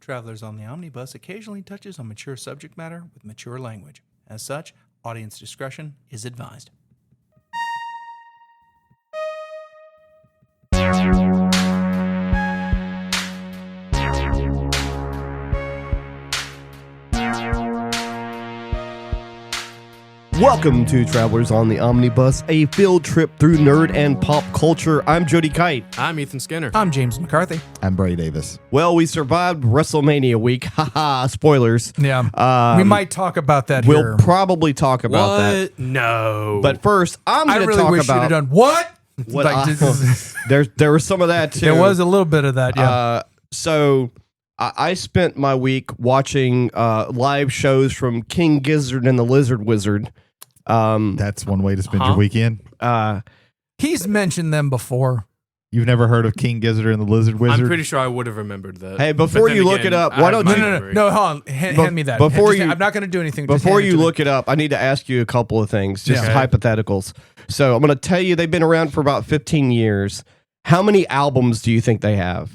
Travelers on the Omnibus occasionally touches on mature subject matter with mature language. As such, audience discretion is advised. Welcome to Travelers on the Omnibus, a field trip through nerd and pop culture. I'm Jody Kite. I'm Ethan Skinner. I'm James McCarthy. I'm Brady Davis. Well, we survived Wrestlemania week. Haha, spoilers. Yeah. We might talk about that here. We'll probably talk about that. No. But first, I'm going to really talk wish you'd about have done what? what Like, there was some of that too. There was a little bit of that, yeah. So I spent my week watching live shows from King Gizzard and the Lizard Wizard. That's one way to spend your weekend. He's mentioned them before. You've never heard of King Gizzard and the Lizard Wizard? I'm pretty sure I would have remembered that. Hey, before you look it up, why don't you... No, hold on. Hand me that. I'm not going to do anything. Before you look it up, I need to ask you a couple of things, just hypotheticals. So I'm going to tell you they've been around for about 15 years. How many albums do you think they have?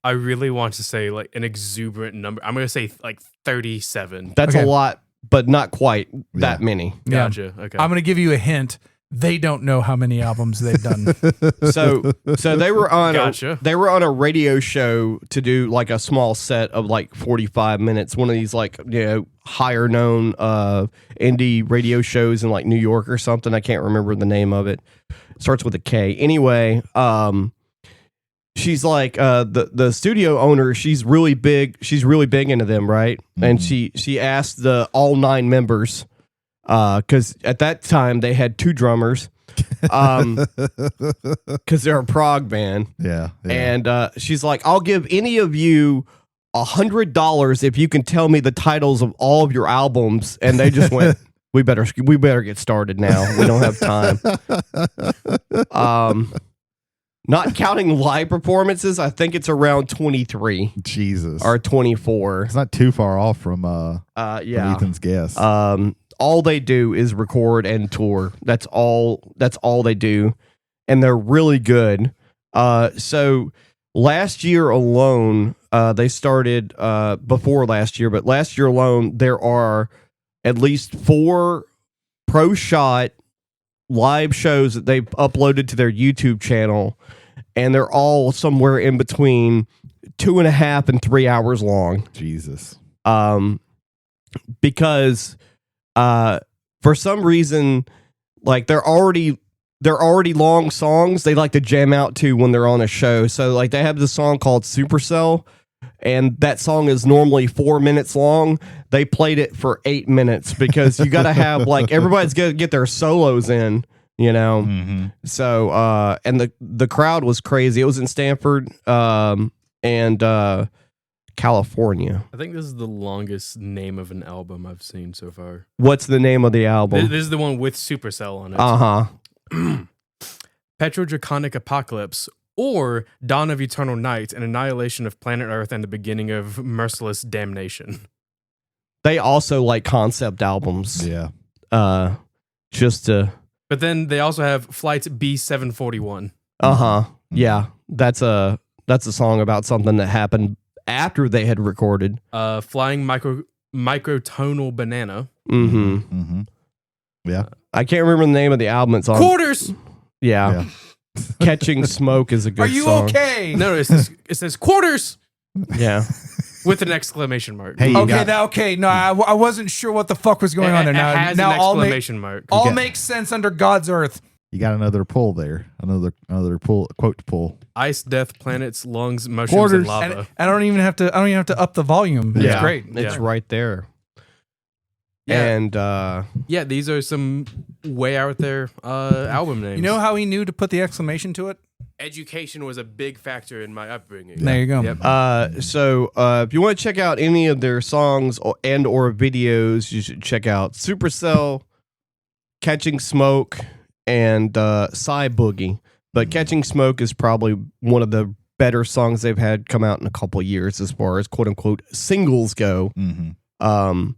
I really want to say like an exuberant number. I'm going to say like 37. That's a lot, but not quite that many. Gotcha. Okay. I'm going to give you a hint. They don't know how many albums they've done. So they were on Gotcha. A radio show to do like a small set of like 45 minutes. One of these like, higher known indie radio shows in like New York or something. I can't remember the name of it. Starts with a K. Anyway, she's like the studio owner. She's really big into them, right? Mm-hmm. And she asked the all 9 members. Because at that time they had 2 drummers, because they're a prog band. Yeah. And she's like, "I'll give any of you $100 if you can tell me the titles of all of your albums." And they just went, "We better get started now. We don't have time." Not counting live performances, I think it's around 23. Jesus. Or 24. It's not too far off from from Ethan's guess. All they do is record and tour. That's all they do. And they're really good. So last year alone, they started before last year, but last year alone, there are at least 4 pro shot live shows that they've uploaded to their YouTube channel. And they're all somewhere in between 2.5 and 3 hours long. Jesus. Because for some reason, like they're already long songs they like to jam out to when they're on a show. So like they have this song called Supercell, and that song is normally 4 minutes long. They played it for 8 minutes because you got to have like everybody's got to get their solos in, Mm-hmm. So and the crowd was crazy. It was in Stanford and California. I think this is the longest name of an album I've seen so far. What's the name of the album? This is the one with Supercell on it. Petrodraconic Apocalypse, or Dawn of Eternal Night, an annihilation of planet Earth and the beginning of merciless damnation. They also like concept albums. Yeah. But then they also have Flight B741. Yeah. That's a song about something that happened after they had recorded. Flying Microtonal Banana. Mm-hmm. Yeah. I can't remember the name of the album it's on. Quarters. Yeah. Catching Smoke is a good song. Are you okay? No, it says quarters. Yeah. With an exclamation mark. Hey, okay. No, I wasn't sure what the fuck was going on there. It has now an exclamation mark. All makes sense under God's earth. You got another pull there. Another pull, quote to pull. Ice, death, planets, lungs, motions, and lava. And I don't even have to up the volume. Yeah. It's great. It's right there. Yeah. And these are some way out there album names. You know how he knew to put the exclamation to it? Education was a big factor in my upbringing. There you go. Yep. So if you want to check out any of their songs or videos, you should check out Supercell, Catching Smoke, and Psy Boogie. But Catching Smoke is probably one of the better songs they've had come out in a couple of years as far as quote unquote singles go. Mm-hmm.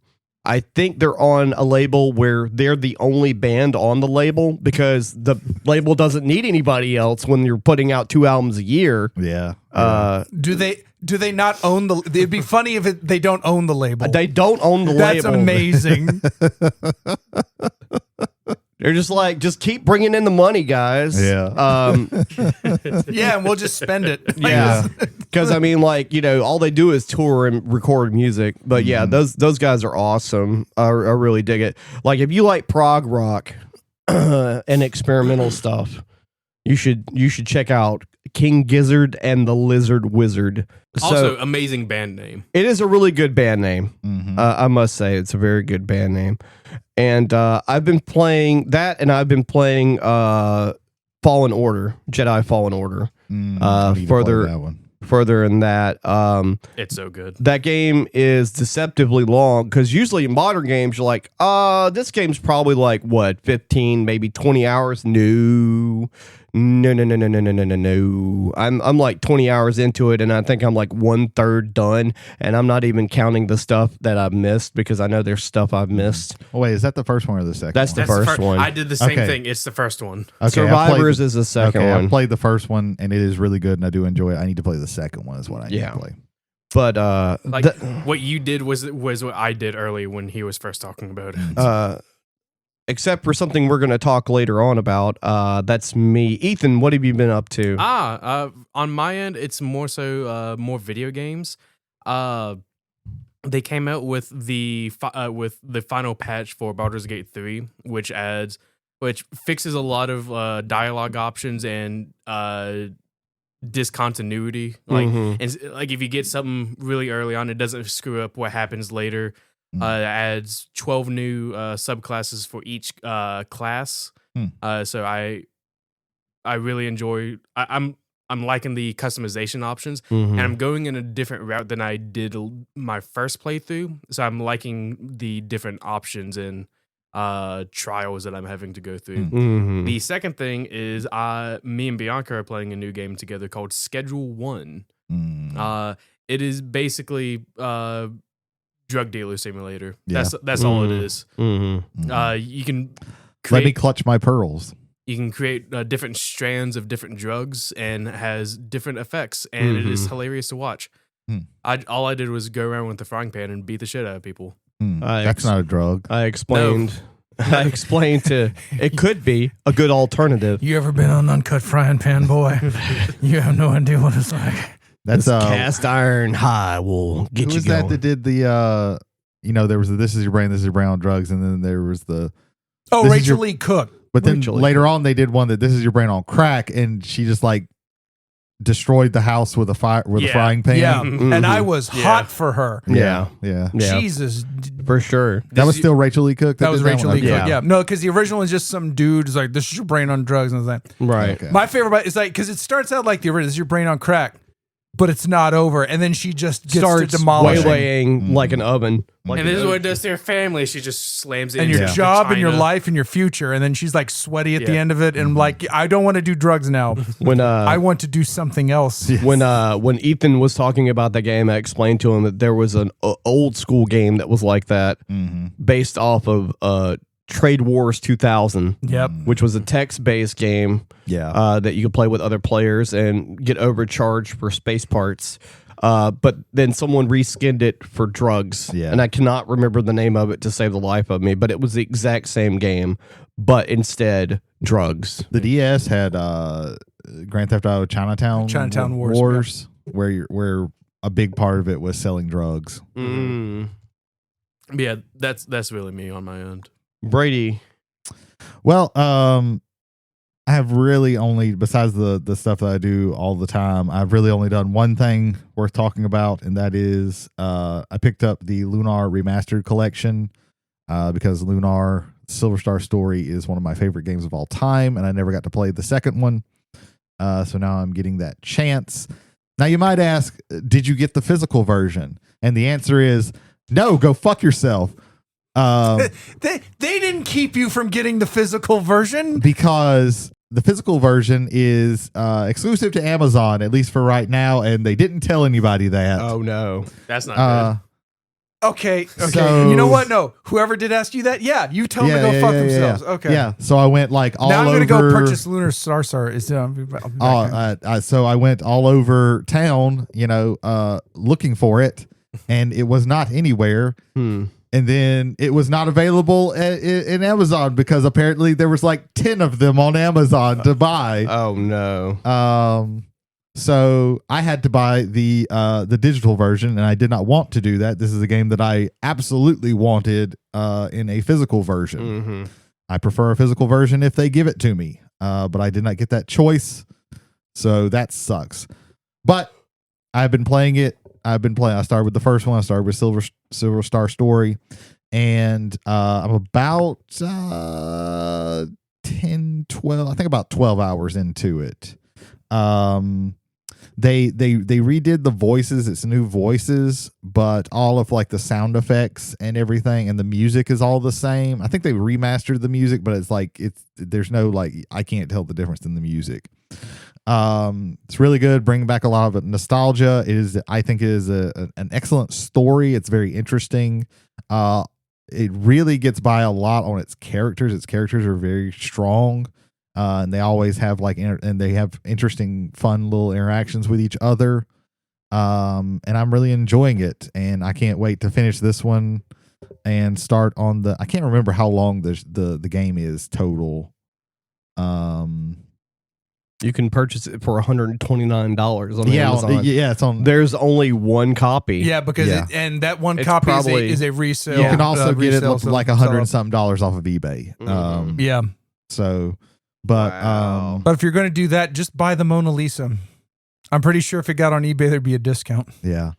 I think they're on a label where they're the only band on the label because the label doesn't need anybody else when you're putting out 2 albums a year. Yeah. Do they Do they not own the? It'd be funny if they don't own the label. They don't own the That's label. amazing. They're just like, just keep bringing in the money, guys. Yeah. Yeah, and we'll just spend it. Yeah, because I mean, like, you know, all they do is tour and record music. But yeah, those guys are awesome. I really dig it. Like, if you like prog rock and experimental stuff, you should check out King Gizzard and the Lizard Wizard. Also, amazing band name. It is a really good band name. I must say, it's a very good band name. And I've been playing that, and I've been playing Fallen Order, Jedi Fallen Order. Further in that, It's so good. that game is deceptively long, because usually in modern games you're like, this game's probably like what, 15, maybe 20 hours. No. I'm like 20 hours into it, and I think I'm like 1/3 done, and I'm not even counting the stuff that I've missed, because I know there's stuff I've missed. Oh, wait, is that the first one or the second? That's one? the first one. I did the same Okay. thing. It's the first one. Okay, Survivors is the second I one. played the first one, and it is really good, and I do enjoy it. I need to play the second one. Is what I need to play. But Like what you did was what I did early when he was first talking about it. except for something we're going to talk later on about. That's me. Ethan, what have you been up to? On my end, it's more so more video games. They came out with the final patch for Baldur's Gate 3, which fixes a lot of dialogue options and discontinuity. Like, and like if you get something really early on, it doesn't screw up what happens later. It adds 12 new subclasses for each class. So I really enjoy. I'm liking the customization options, and I'm going in a different route than I did my first playthrough. So I'm liking the different options and trials that I'm having to go through. The second thing is me and Bianca are playing a new game together called Schedule 1. It is basically drug dealer simulator. Yeah. That's all it is. You can Let me clutch my pearls. You can create different strands of different drugs, and it has different effects, and it is hilarious to watch. All I did was go around with the frying pan and beat the shit out of people. That's not a drug. I explained to it could be a good alternative. You ever been on Uncut Frying Pan, boy? You have no idea what it's like. That's Cast iron high will get who you was going. that did the there was the This Is Your Brain, This Is Your Brain on drugs, and then there was the Oh, This is Rachel your- Lee Cook. but then Rachel Lee later on they did one that This Is Your Brain on crack, and she just like destroyed the house with a frying pan. Yeah, and I was hot for her. Yeah. Jesus, For sure. That was still Rachel Lee Cook. that was did Rachel one? Lee Cook. Yeah. Yeah, no, because the original is just some dude who's like, "This is your brain on drugs," and it's like, Right. Okay. my favorite part is like, because it starts out like the original, "This is your brain on crack," but it's not over, and then she just gets Starts to demolish waylaying like an oven. Like And this is what it does to your family. She just slams it and into your the job and your vagina. life and your future, and then she's like sweaty at the Yeah. end of it, and like, I don't want to do drugs now. when I want to do something else. when Ethan was talking about the game, I explained to him that there was an old school game that was like that, based off of Trade Wars 2000. Yep. Which was a text-based game. Yeah. That you could play with other players and get overcharged for space parts. But then someone reskinned it for drugs. Yeah. And I cannot remember the name of it to save the life of me, but it was the exact same game, but instead drugs. The DS had Grand Theft Auto Chinatown Wars, where a big part of it was selling drugs. Yeah, that's really me on my end. Brady. Well, I have really only, besides the stuff that I do all the time, I've really only done one thing worth talking about, and that is I picked up the Lunar Remastered Collection because Lunar Silver Star Story is one of my favorite games of all time, and I never got to play the second one. So now I'm getting that chance. Now you might ask, did you get the physical version? And the answer is no, go fuck yourself. They didn't keep you from getting the physical version. Because the physical version is exclusive to Amazon, at least for right now, and they didn't tell anybody that. Oh no. That's not Okay. So- you know what? No, whoever did ask you that, yeah, you tell them to go fuck themselves. Okay. Yeah. So I went like all Now I'm over. gonna go purchase Lunar Star. Is I'll be back here. So I went all over town, looking for it, and it was not anywhere. And then it was not available in Amazon because apparently there was like 10 of them on Amazon to buy. Oh no. So I had to buy the digital version, and I did not want to do that. This is a game that I absolutely wanted in a physical version. Mm-hmm. I prefer a physical version if they give it to me, but I did not get that choice, so that sucks. But I've been playing it. I started with the first one. I started with Silver Star Story, and I'm about 10, 12. I think about 12 hours into it. They redid the voices. It's new voices, but all of like the sound effects and everything and the music is all the same. I think they remastered the music, but there's no like I can't tell the difference in the music. It's really good, bringing back a lot of nostalgia. I think it is an excellent story. It's very interesting. It really gets by a lot on its characters. Its characters are very strong. And they always have and they have interesting, fun little interactions with each other. And I'm really enjoying it. And I can't wait to finish this one and start on I can't remember how long the game is total. You can purchase it for $129 on Yeah, Amazon. yeah, it's on. There's only one copy. Yeah, because Yeah. and that one It's copy probably- is a resale. You can also get it resale, for like $100 and something off of eBay. Mhm. Yeah, So, but Wow. but if you're going to do that, just buy the Mona Lisa. I'm pretty sure if it got on eBay, there'd be a discount. yeah.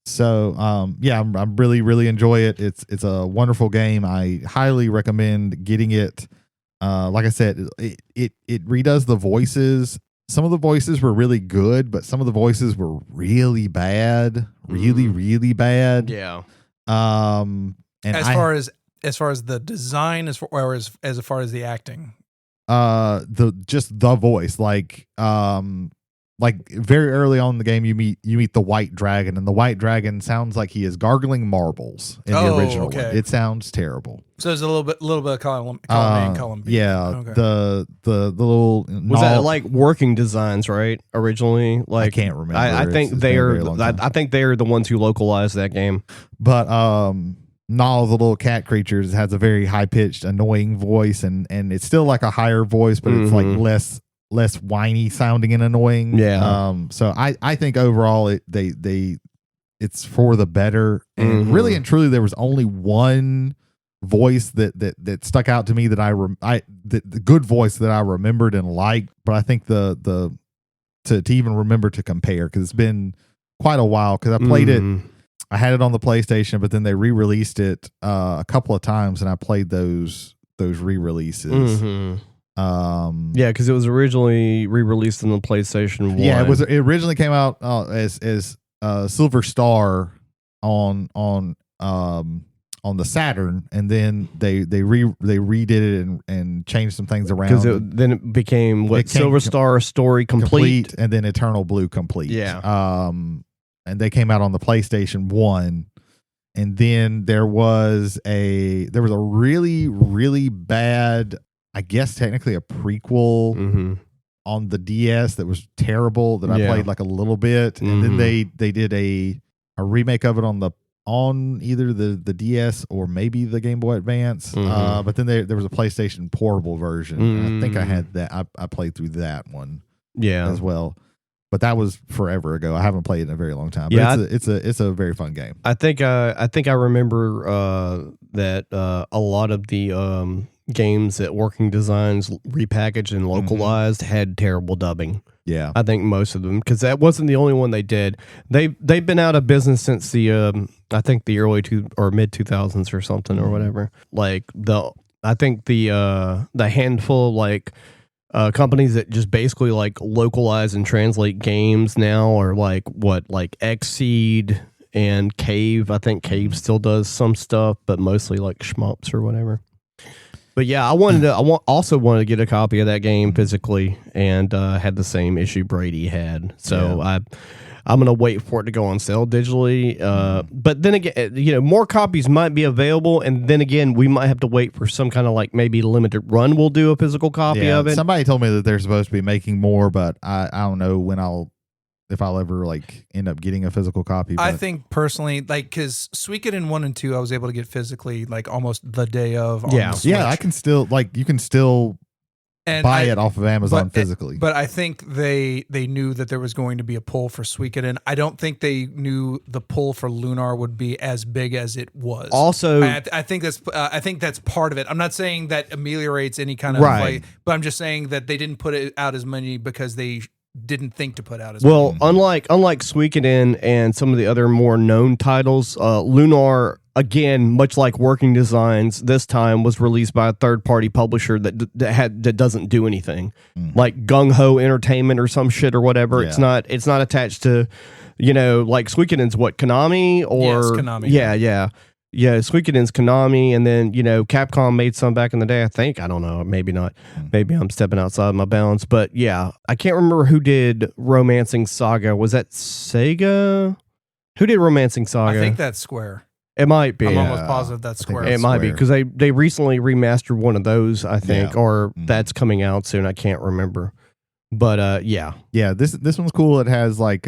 So, I'm really, really enjoy it. It's a wonderful game. I highly recommend getting it. Like I said, it redoes the voices. Some of the voices were really good, but some of the voices were really bad, really bad. Yeah. And As far as the design, as far as the acting. the voice, like very early on in the game, you meet the white dragon, and the white dragon sounds like he is gargling marbles in the original one. It sounds terrible. So there's a little bit of column A and column B. Yeah, Okay. the little Was that like working designs, right? Originally, like I can't remember. I think It's they been a are. very long time. I think they are the ones who localized that game. But Nall, the little cat creatures, has a very high pitched, annoying voice, and it's still like a higher voice, but it's like less whiny sounding and annoying. Yeah. So I think overall it's for the better. And really and truly, there was only one voice that stuck out to me that the good voice that I remembered and liked. But I think to even remember to compare, because it's been quite a while, because I played it. I had it on the PlayStation, but then they re-released it a couple of times, and I played those re-releases. Yeah, because it was originally re-released on the PlayStation 1. Yeah, it originally came out as Silver Star on the Saturn, and then they redid it and changed some things around. Because then it became Silver Star Story Complete, and then Eternal Blue Complete. Yeah. And they came out on the PlayStation 1. And then there was a really, really bad, I guess technically a prequel on the DS that was terrible that I played like a little bit. And then they did a remake of it on either the DS or maybe the Game Boy Advance. But then there was a PlayStation portable version. And I think I had that. I played through that one as well. But that was forever ago. I haven't played it in a very long time. But Yeah, it's a very fun game. I think I remember that a lot of the games that Working Designs repackaged and localized had terrible dubbing. Yeah, I think most of them, because that wasn't the only one they did. They've been out of business since the I think the early mid 2000s or something or whatever. Like I think the handful like companies that just basically like localize and translate games now are like Xseed and Cave. I think Cave still does some stuff, but mostly like shmups or whatever. But yeah, I also wanted to get a copy of that game physically, and had the same issue Brady had. So I'm gonna wait for it to go on sale digitally. But then again, more copies might be available, and then again, we might have to wait for some kind of like maybe limited run. We'll do a physical copy of it. Somebody told me that they're supposed to be making more, but I don't know if I'll ever like end up getting a physical copy. I think personally, like, because Suikoden 1 and 2, I was able to get physically like almost the day of. On the Switch. I can still you can still buy it off of Amazon physically. But I think they knew that there was going to be a pull for Suikoden. I don't think they knew the pull for Lunar would be as big as it was. Also, I think that's part of it. I'm not saying that ameliorates any kind of like, but I'm just saying that they didn't put it out as many because they didn't think to put out as well. many. Unlike Suikoden and some of the other more known titles, Lunar, again, much like Working Designs, this time was released by a third-party publisher that doesn't do anything, like Gung Ho Entertainment or some shit or whatever. Yeah. It's not attached to, like Suikoden's what, Konami or Yes, Konami. Yeah, Suikoden's Konami, and then Capcom made some back in the day. I think, I don't know, maybe not. Maybe I'm stepping outside my bounds, but yeah, I can't remember who did Romancing Saga. Was that Sega? Who did Romancing Saga? I think that's Square. It might be. I'm almost positive that's Square. It might be because they recently remastered one of those, I think, or that's coming out soon. I can't remember, but yeah. This one's cool. It has like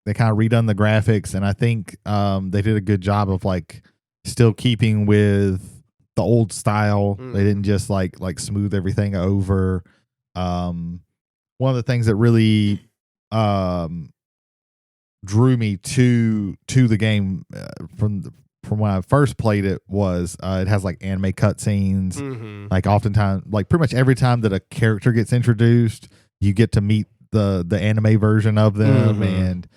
they kind of redone the graphics, and I think they did a good job of like still keeping with the old style. They didn't just like smooth everything over. One of the things that really drew me to the game from when I first played it was it has like anime cutscenes. Like oftentimes, like pretty much every time that a character gets introduced, you get to meet the anime version of them, and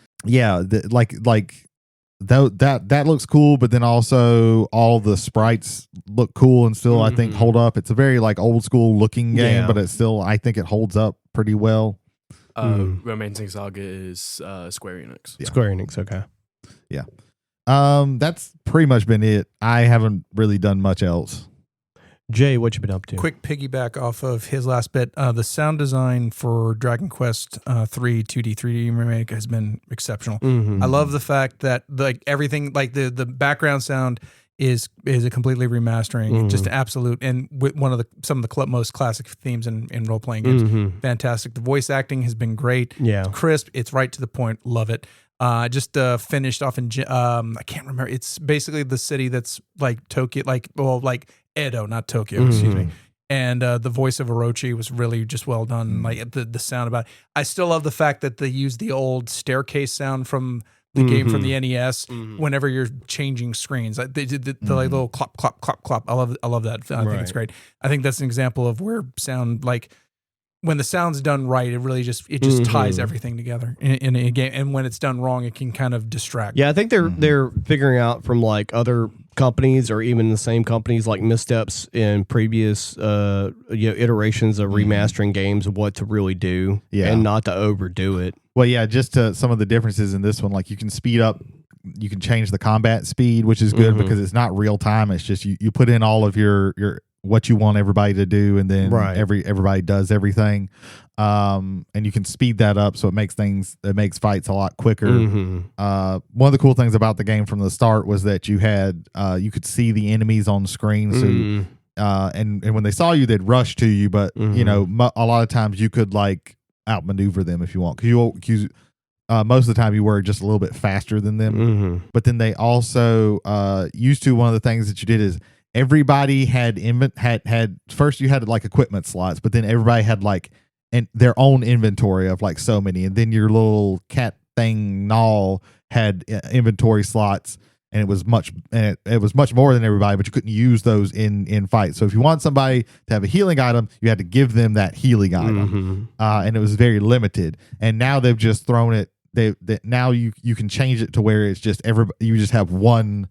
that looks cool. But then also all the sprites look cool and still I think hold up. It's a very like old school looking game, but it's still, I think it holds up pretty well. Romancing Saga is Square Enix. Yeah. Square Enix, okay. Yeah. That's pretty much been it. I haven't really done much else. Jay, what you been up to? Quick piggyback off of his last bit. The sound design for Dragon Quest 3 2D 3D remake has been exceptional. I love the fact that like everything, like the background sound is a completely remastering, just absolute, and with one of some of the most classic themes in role playing games. Fantastic. The voice acting has been great. Yeah, it's crisp. It's right to the point. Love it. Just finished off in I can't remember. It's basically the city that's like Tokyo, like Edo, not Tokyo. Excuse me. And the voice of Orochi was really just well done. Like the sound about it. I still love the fact that they used the old staircase sound from the game from the NES whenever you're changing screens. Like they did the like little clop, clop, clop, clop. I love that. I think it's great. I think that's an example of where sound, like when the sound's done right, it really just ties everything together in a game. And when it's done wrong, it can kind of distract. Yeah, I think they're figuring out from like other companies or even the same companies like missteps in previous iterations of remastering games of what to really do and not to overdo it. Well, yeah, just some of the differences in this one, like you can speed up, you can change the combat speed, which is good because it's not real time. It's just you put in all of your what you want everybody to do, and then everybody does everything. And you can speed that up so it makes fights a lot quicker. One of the cool things about the game from the start was that you could see the enemies on screen. So and when they saw you, they'd rush to you, but a lot of times you could like outmaneuver them if you want, because most of the time you were just a little bit faster than them. But then they also used to, one of the things that you did is everybody had first you had like equipment slots, but then everybody had like their own inventory of like so many, and then your little cat thing Null had inventory slots, and it was much more than everybody, but you couldn't use those in fights. So if you want somebody to have a healing item, you had to give them that healing item, and it was very limited. And now they've just thrown it. Now you can change it to where it's just you just have one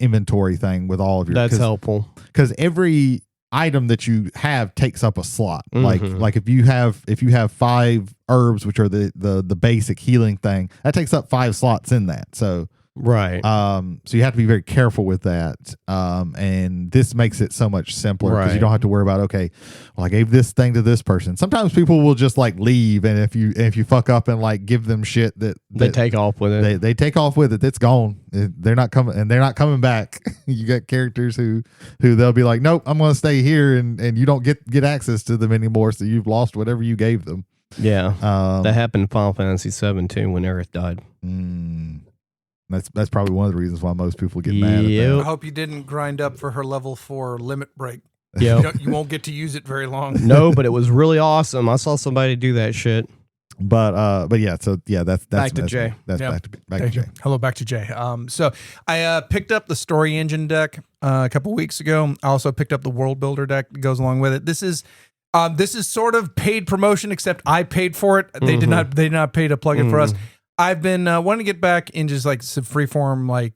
inventory thing with all of your. That's helpful because every item that you have takes up a slot. Like if you have 5 herbs, which are the basic healing thing, that takes up 5 slots in that. So Right. So you have to be very careful with that. And this makes it so much simpler because you Right. don't have to worry about, okay, well, I gave this thing to this person. Sometimes people will just like leave, and if you fuck up and like give them shit that They take off with it. they take off with it, it's gone. They're not coming back. You got characters who they'll be like, nope, I'm going to stay here, and you don't get access to them anymore, so you've lost whatever you gave them. Yeah. That happened in Final Fantasy VII too when Aerith died. That's probably one of the reasons why most people get mad at I that. hope you didn't grind up for her level 4 limit break. Yeah. You won't get to use it very long. No, but it was really awesome. I saw somebody do that shit. But yeah, so yeah, that's Back to Jay. That's Yep. back to Jay. Hello, back to Jay. So I picked up the Story Engine deck a couple weeks ago. I also picked up the World Builder deck that goes along with it. This is sort of paid promotion, except I paid for it. They did not pay to plug it for us. I've been wanting to get back in just like some freeform, like,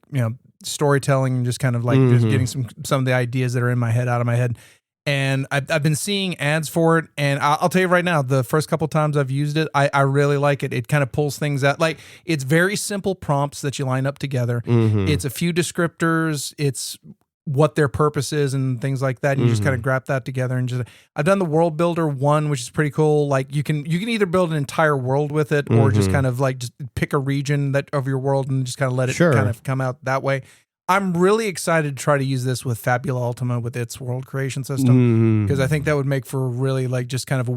storytelling, and just kind of like just getting some of the ideas that are in my head out of my head. And I've been seeing ads for it, and I'll tell you right now, the first couple times I've used it, I really like it. It kind of pulls things out. Like, it's very simple prompts that you line up together. It's a few descriptors. It's what their purpose is and things like that. And you just kind of grab that together and just. I've done the World Builder 1, which is pretty cool. Like, you can either build an entire world with it, or just kind of like just pick a region of your world and just kind of let it kind of come out that way. I'm really excited to try to use this with Fabula Ultima with its world creation system, because I think that would make for really like just kind of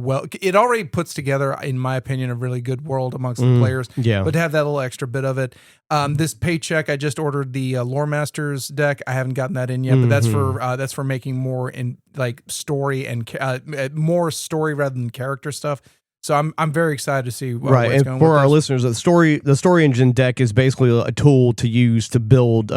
it already puts together, in my opinion, a really good world amongst the players. Yeah. But to have that little extra bit of it. This paycheck, I just ordered the Lore Masters deck. I haven't gotten that in yet, but that's for making more in like story and more story rather than character stuff. So I'm very excited to see where it's going. And for with our this. listeners, the story engine deck is basically a tool to use to build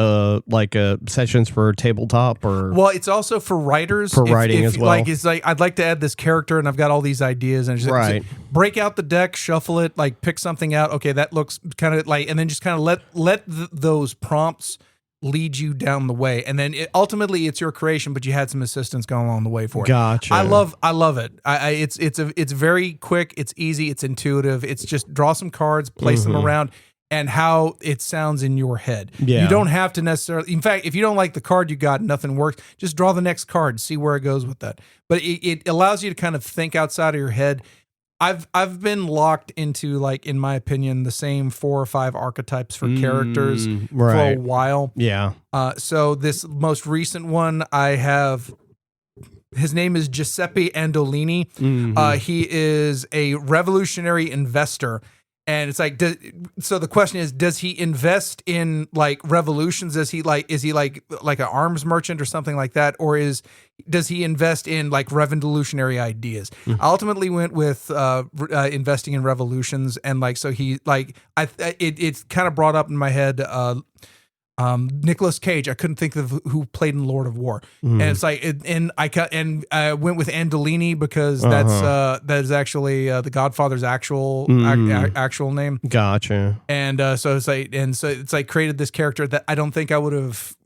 sessions for tabletop or Well, it's also for writers. For writing as well. Like, it's like, I'd like to add this character, and I've got all these ideas, and just Right. break out the deck, shuffle it, like pick something out. Okay, that looks kind of like, and then just kind of let those prompts lead you down the way, and then ultimately it's your creation, but you had some assistance going along the way for it. Gotcha. I love it. It's very quick. It's easy. It's intuitive. It's just draw some cards, place them around, and how it sounds in your head. Yeah. You don't have to necessarily. In fact, if you don't like the card you got, nothing works. Just draw the next card, see where it goes with that. But it allows you to kind of think outside of your head. I've been locked into, like, in my opinion, the same 4 or 5 archetypes for characters for a while. Yeah. So this most recent one, I have. His name is Giuseppe Andolini. He is a revolutionary investor. And it's like, so the question is, does he invest in like revolutions? Is he like an arms merchant or something like that? Or does he invest in like revolutionary ideas? I ultimately went with investing in revolutions. And like, so he like, it's kind of brought up in my head, Nicolas Cage. I couldn't think of who played in Lord of War, and it's like, I went with Andolini because that is actually the Godfather's actual name. Gotcha. And so it's like created this character that I don't think I would have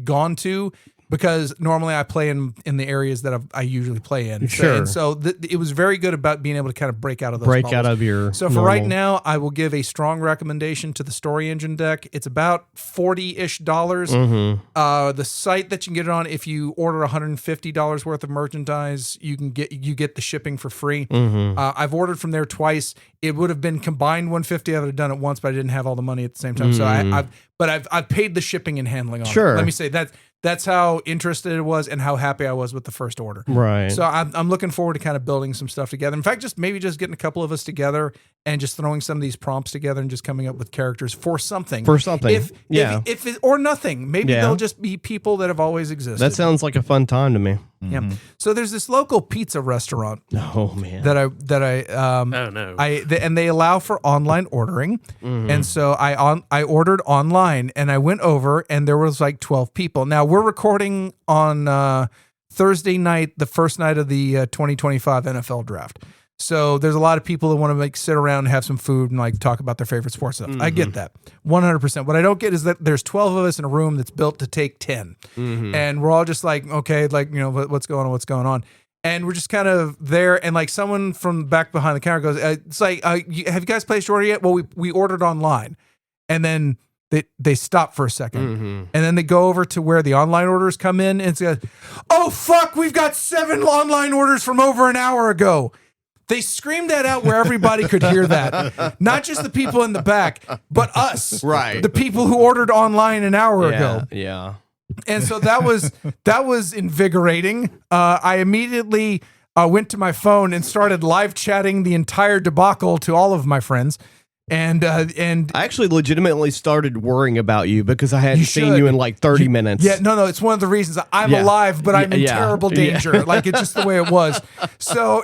gone to, because normally I play in the areas that I usually play in. Sure. So it was very good about being able to kind of break out of those bubbles. Out of your So for right now, I will give a strong recommendation to the Story Engine deck. It's about $40-ish. The site that you can get it on, if you order $150 worth of merchandise, you get the shipping for free. I've ordered from there twice. It would have been combined $150. I would have done it once, but I didn't have all the money at the same time. So I've paid the shipping and handling on it. Let me say that. That's how interested it was and how happy I was with the first order. Right. So I'm looking forward to kind of building some stuff together. In fact, just getting a couple of us together and just throwing some of these prompts together and just coming up with characters for something. If it, or nothing. Maybe they'll just be people that have always existed. That sounds like a fun time to me. Yeah. So there's this local pizza restaurant. Oh man. And they allow for online ordering. And so I ordered online, and I went over, and there was like 12 people. Now we're recording on Thursday night, the first night of the 2025 NFL draft. So there's a lot of people that want to like sit around and have some food and like talk about their favorite sports stuff. I get that 100%. What I don't get is that there's 12 of us in a room that's built to take 10, and we're all just like, okay, like, what's going on. And we're just kind of there, and like someone from back behind the counter goes, it's like, have you guys placed your order yet? Well, we ordered online. And then they stop for a second, Mm-hmm. and then they go over to where the online orders come in, and it's oh fuck, we've got 7 online orders from over an hour ago. They screamed that out where everybody could hear that. Not just the people in the back, but us. Right. The people who ordered online an hour ago. Yeah. And so that was invigorating. I immediately went to my phone and started live chatting the entire debacle to all of my friends. And I actually legitimately started worrying about you because I hadn't seen should. you in like 30 minutes. Yeah, no, it's one of the reasons I'm Yeah. alive, but I'm in Yeah. terrible danger. Like it's just the way it was. So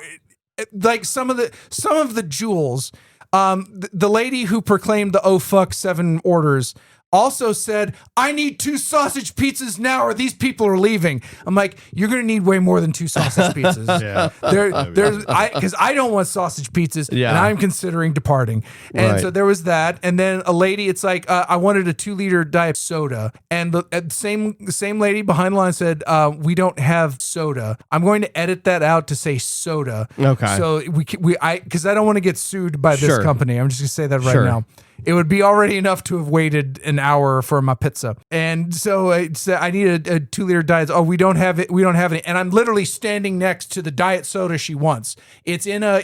like some of the jewels, the lady who proclaimed the oh fuck 7 orders also said, I need 2 sausage pizzas now or these people are leaving. I'm like, you're going to need way more than 2 sausage pizzas. Because I don't want sausage pizzas and I'm considering departing. And so there was that. And then a lady, it's like, I wanted a 2-liter diet soda. And the same lady behind the line said, we don't have soda. I'm going to edit that out to say soda. Okay. So because I don't want to get sued by this Sure. company. I'm just going to say that right Sure. now. It would be already enough to have waited an hour for my pizza. And so I said, I need a 2-liter diet. Oh, we don't have it. We don't have it. And I'm literally standing next to the diet soda she wants. It's in a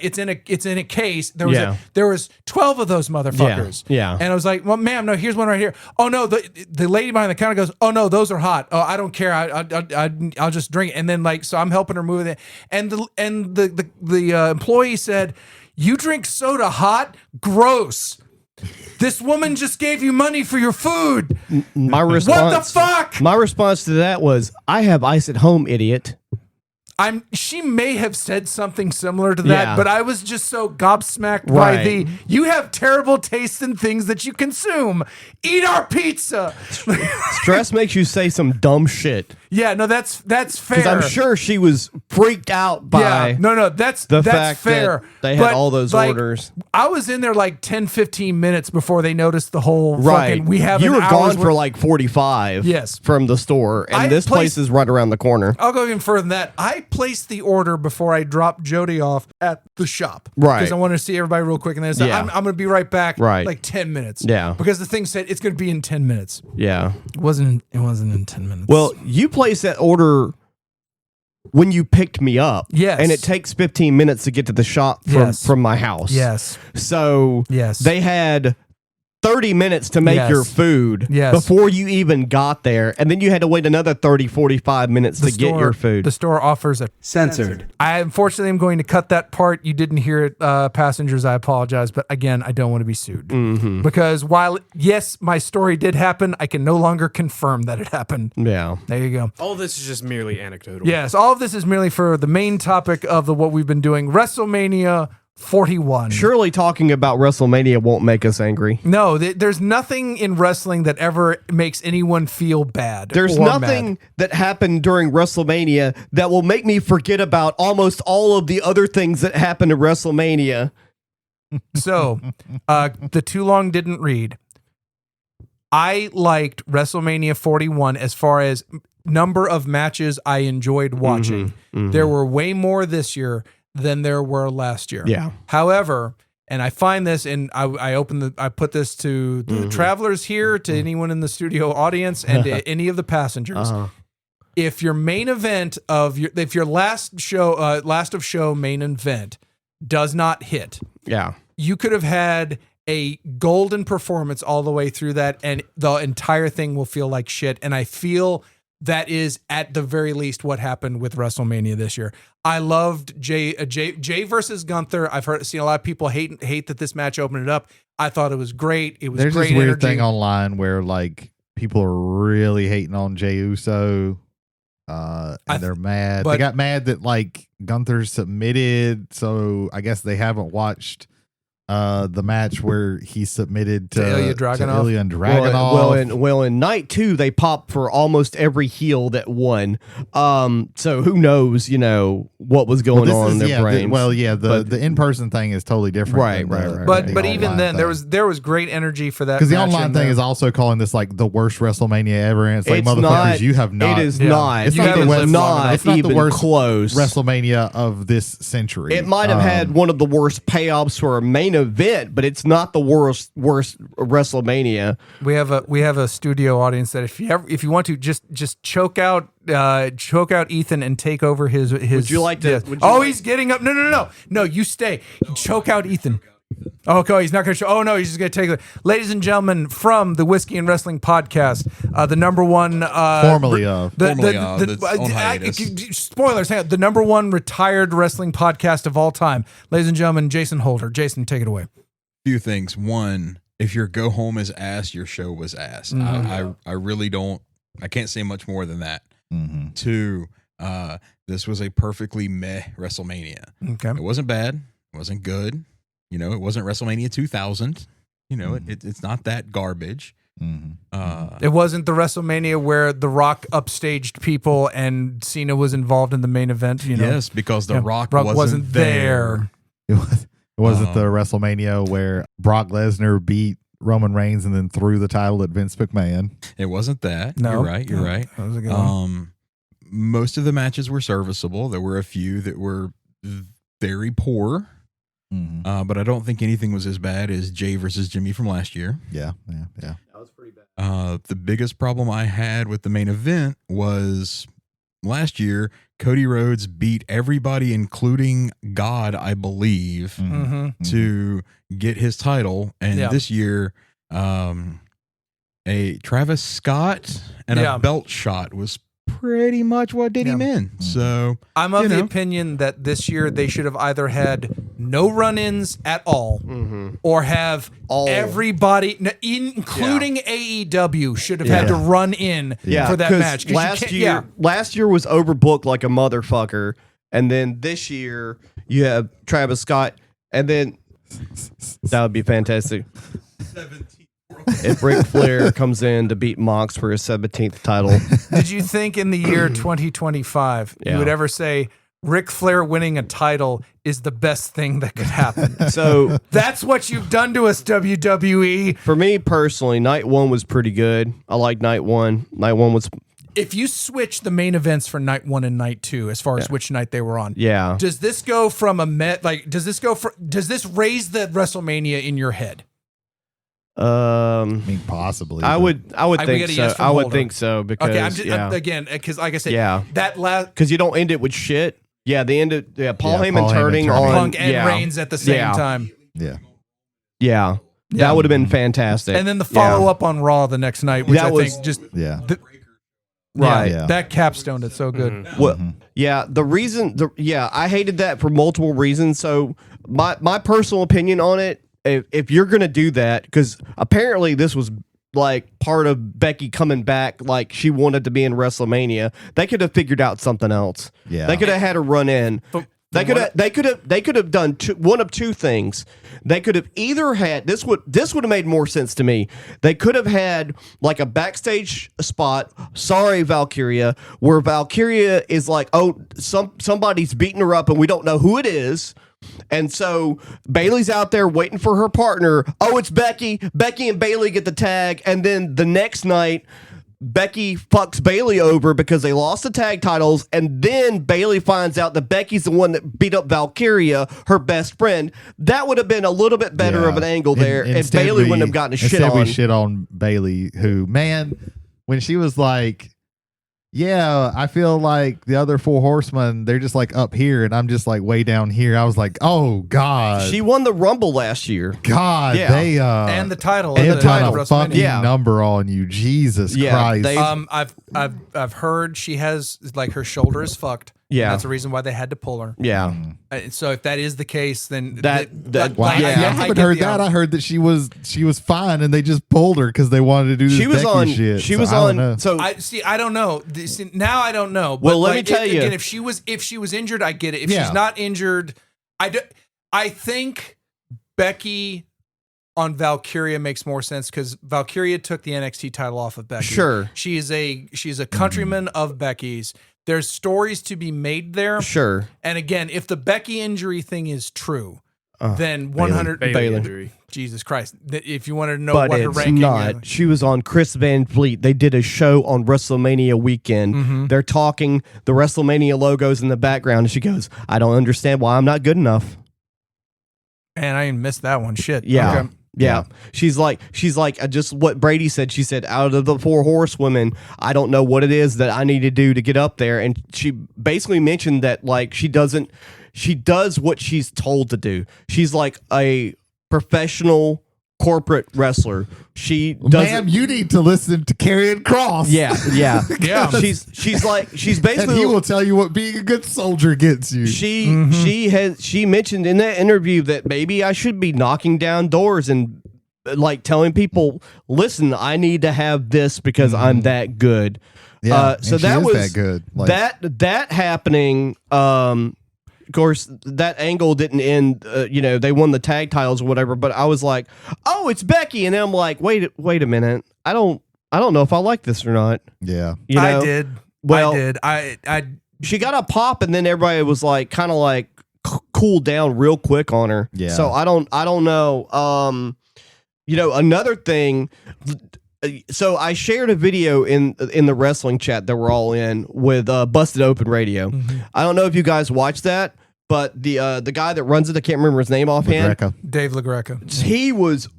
case. There was 12 of those motherfuckers. Yeah. And I was like, well, ma'am, no, here's one right here. Oh no, the lady behind the counter goes, oh no, those are hot. Oh, I don't care. I'll just drink it. And then like, so I'm helping her move it. And the employee said, you drink soda hot? Gross. This woman just gave you money for your food. My response, what the fuck? My response to that was, I have ice at home, idiot. She may have said something similar to that, Yeah. but I was just so gobsmacked by you have terrible taste in things that you consume. Eat our pizza. Stress makes you say some dumb shit. Yeah, no, that's fair. Because I'm sure she was freaked out by that's the that's fact fair. that they had But, all those like, orders. I was in there like 10-15 minutes before they noticed the whole Right. fucking, You were gone for like 45 Yes. from the store. And I this place placed- is right around the corner. I'll go even further than that. I placed the order before I dropped Jody off at the shop. Right. Because I wanted to see everybody real quick. And then I said, Yeah. I'm going to be right back. Right. Like 10 minutes. Yeah. Because the thing said it's going to be in 10 minutes. Yeah. It wasn't in 10 minutes. Well, you placed that order when you picked me up. Yes. And it takes 15 minutes to get to the shop from my house. Yes. So Yes. they had 30 minutes to make Yes. your food Yes. before you even got there. And then you had to wait another 30, 45 minutes to get your food. The store offers a Censored. I unfortunately am going to cut that part. You didn't hear it, passengers. I apologize, but again, I don't want to be sued because while yes, my story did happen, I can no longer confirm that it happened. Yeah. There you go. All this is just merely anecdotal. Yes, all of this is merely for the main topic of what we've been doing, Wrestlemania 41. Surely talking about WrestleMania won't make us angry. No, there's nothing in wrestling that ever makes anyone feel bad. There's or nothing mad. that happened during WrestleMania that will make me forget about almost all of the other things that happened at WrestleMania. So, the too long didn't read. I liked WrestleMania 41 as far as number of matches I enjoyed watching. There were way more this year than there were last year. Yeah. However, and I find this, and I put this to the travelers here, to anyone in the studio audience, and to any of the passengers. If your main event if your last of show main event does not hit, you could have had a golden performance all the way through that, and the entire thing will feel like shit. And I feel that is at the very least what happened with WrestleMania this year. I loved Jay versus Gunther. I've seen a lot of people hate that this match opened it up. I thought it was great. It was There's great this weird energy. thing online where like people are really hating on Jey Uso. And they're mad. They got mad that like Gunther submitted, so I guess they haven't watched the match where he submitted to Ilya Dragunov. Ilya Dragunov. Well, in night 2, they popped for almost every heel that won. So who knows, what was going on in their brains. The in-person thing is totally different. Right. But even then, there was great energy for that. Because the match online in thing there. is also calling this like the worst WrestleMania ever, and it's like It's motherfuckers, not- you have not. It is Yeah. not. It's You not the have West- not it's not the even worst close. WrestleMania of this century. It might have had one of the worst payoffs for a main event, but it's not the worst WrestleMania. We have a studio audience that if you want to just choke out Ethan and take over his. Would you like to? He's getting up. No, you stay. Choke out Ethan. Okay, he's not going to show. Oh no, he's just going to take it. Ladies and gentlemen, from the Whiskey and Wrestling Podcast, the number one, formerly of that's on hiatus. Spoilers. Hang on, the number one retired wrestling podcast of all time. Ladies and gentlemen, Jason Holder. Jason, take it away. Few things. One, if your go home is ass, your show was ass. I really don't. I can't say much more than that. Two, this was a perfectly meh WrestleMania. Okay, it wasn't bad. It wasn't good. It wasn't WrestleMania 2000. It's not that garbage. It wasn't the WrestleMania where The Rock upstaged people and Cena was involved in the main event. Yes, because The Rock wasn't there. It wasn't the WrestleMania where Brock Lesnar beat Roman Reigns and then threw the title at Vince McMahon. It wasn't that. No, You're right. That was a good one. Most of the matches were serviceable. There were a few that were very poor. But I don't think anything was as bad as Jay versus Jimmy from last year. Yeah. That was pretty bad. The biggest problem I had with the main event was last year, Cody Rhodes beat everybody, including God, I believe, to get his title. And this year, a Travis Scott and a belt shot was pretty much what did him in. So I'm of the opinion that this year they should have either had no run-ins at all, or have everybody, including AEW, should have had to run in for that match. Last year was overbooked like a motherfucker, and then this year you have Travis Scott, and then that would be fantastic. If Ric Flair comes in to beat Mox for his 17th title. Did you think in the year 2025 you would ever say Ric Flair winning a title is the best thing that could happen? So that's what you've done to us, WWE. For me personally, night one was pretty good. I like night one. Night one was. If you switch the main events for night one and night two, as far as which night they were on, does this go from does this raise the WrestleMania in your head? I mean, possibly. I would think so. I would think so because again, because like I said, that last because you don't end it with shit. Yeah, they end it. Yeah, Paul Heyman turning on Punk and Reigns at the same time. Yeah, that would have been fantastic. And then the follow up on Raw the next night, which think just that capstoned it so good. Well, the reason, I hated that for multiple reasons. So my personal opinion on it. If you're going to do that, because apparently this was like part of Becky coming back, like she wanted to be in WrestleMania, they could have figured out something else. Yeah, they could have had a run in. They could have done one of two things. They could have either had this would have made more sense to me. They could have had like a backstage spot. Sorry, Valkyria, where Valkyria is like, oh, somebody's beating her up and we don't know who it is. And so Bayley's out there waiting for her partner. Oh, it's Becky. Becky and Bayley get the tag. And then the next night, Becky fucks Bayley over because they lost the tag titles. And then Bayley finds out that Becky's the one that beat up Valkyria, her best friend. That would have been a little bit better of an angle there. And Bayley wouldn't have gotten a shit on. We shit on Bayley, who, man, when she was like, yeah, I feel like the other four horsemen, they're just like up here and I'm just like way down here. I was like, oh God. She won the Rumble last year. God, they and the title. They put a fucking number on you. Jesus Christ. I've heard she has like her shoulder is fucked. Yeah, that's the reason why they had to pull her. Yeah. So if that is the case, then I haven't heard that. I heard that she was fine, and they just pulled her because they wanted to do this Becky shit. She was on. So I don't know. Now I don't know. But well, let me tell you again. If she was injured, I get it. If she's not injured, I think Becky on Valkyria makes more sense because Valkyria took the NXT title off of Becky. Sure, she's a countryman of Becky's. There's stories to be made there. Sure. And again, if the Becky injury thing is true, then 100 Bayley injury. Jesus Christ. If you wanted to know what her ranking is. She was on Chris Van Vliet. They did a show on WrestleMania weekend. They're talking the WrestleMania logos in the background. And she goes, I don't understand why I'm not good enough. And I missed that one. Shit. Yeah. Okay. Yeah. She's like, just what Brady said. She said, out of the 4 horsewomen, I don't know what it is that I need to do to get up there. And she basically mentioned that like she does what she's told to do. She's like a professional corporate wrestler. She does. Ma'am, you need to listen to Karrion Kross. Yeah. Yeah. She's basically. And he will tell you what being a good soldier gets you. She mentioned in that interview that maybe I should be knocking down doors and like telling people, listen, I need to have this because I'm that good. Yeah, so and that she is was that good. Like, that happening. Of course, that angle didn't end. They won the tag titles or whatever. But I was like, oh, it's Becky, and then I'm like, wait a minute. I don't know if I like this or not. yeah. You know? I did. Well, I did. I she got a pop, and then everybody was like, kind of like cooled down real quick on her. Yeah. So I don't know. Another thing. So I shared a video in the wrestling chat that we're all in with Busted Open Radio. Mm-hmm. I don't know if you guys watched that, but the guy that runs it, I can't remember his name offhand. LaGreca. Dave LaGreca. He was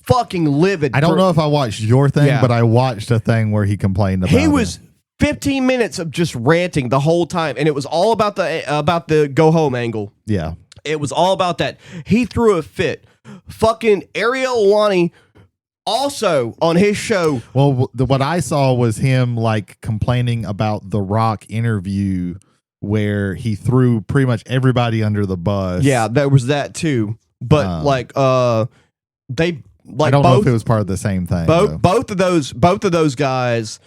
fucking livid. I don't know if I watched your thing, Yeah. but I watched a thing where he complained about He was it. 15 minutes of just ranting the whole time, and it was all about the go home angle. Yeah. It was all about that. He threw a fit. Fucking Ariel Helwani also on his show. Well, what I saw was him like complaining about the Rock interview where he threw pretty much everybody under the bus. Yeah, there was that too. But they like I don't know both if it was part of the same thing. though. both of those guys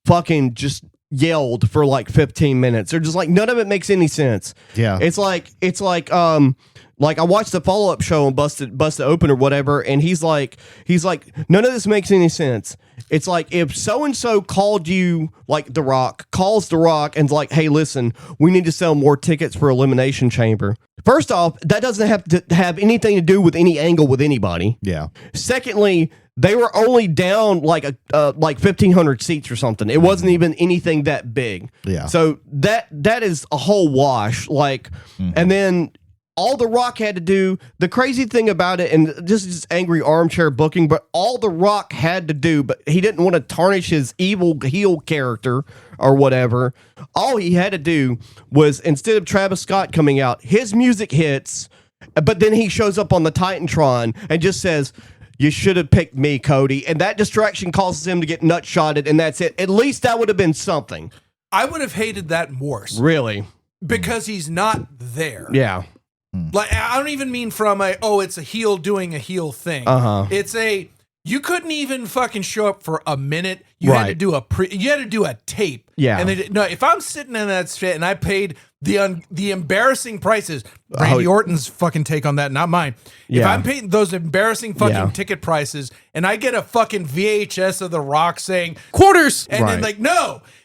fucking just yelled for like 15 minutes. They're just like, none of it makes any sense. Yeah. It's like I watched the follow-up show on Busted Open or whatever, and he's like, none of this makes any sense. It's like if so-and-so called you, like The Rock, calls The Rock and's like, hey, listen, we need to sell more tickets for Elimination Chamber. First off, that doesn't have to have anything to do with any angle with anybody. Yeah. Secondly, they were only down like 1,500 seats or something. It wasn't even anything that big. Yeah. So that is a whole wash. And then all The Rock had to do, the crazy thing about it, and this is just angry armchair booking, but all The Rock had to do, but he didn't want to tarnish his evil heel character or whatever. All he had to do was, instead of Travis Scott coming out, his music hits, but then he shows up on the Titantron and just says, you should have picked me, Cody. And that distraction causes him to get nut-shotted, and that's it. At least that would have been something. I would have hated that more Really? because he's not there. Yeah. Like, I don't even mean from it's a heel doing a heel thing. It's you couldn't even fucking show up for a minute. You had to do a tape. Yeah. And if I'm sitting in that shit and I paid the embarrassing prices, Randy Orton's fucking take on that, not mine. If Yeah. I'm paying those embarrassing fucking Yeah. ticket prices and I get a fucking VHS of The Rock saying quarters, and then Right. like,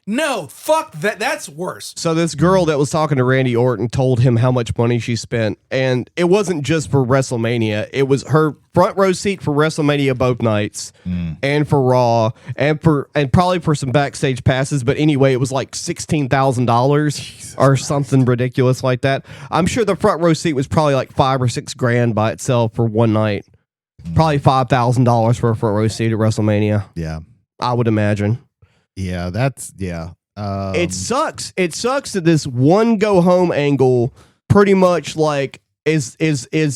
no, fuck that. That's worse. So this girl that was talking to Randy Orton told him how much money she spent, and it wasn't just for WrestleMania. It was her front row seat for WrestleMania both nights, and for Raw, and probably for some backstage passes. But anyway, it was like $16,000 or something ridiculous like that. I'm sure the front row seat was probably like $5,000 or $6,000 by itself for one night. Probably $5,000 for a front row seat at WrestleMania. Yeah. I would imagine. Yeah. That's, yeah. It sucks. It sucks that this one go home angle pretty much like is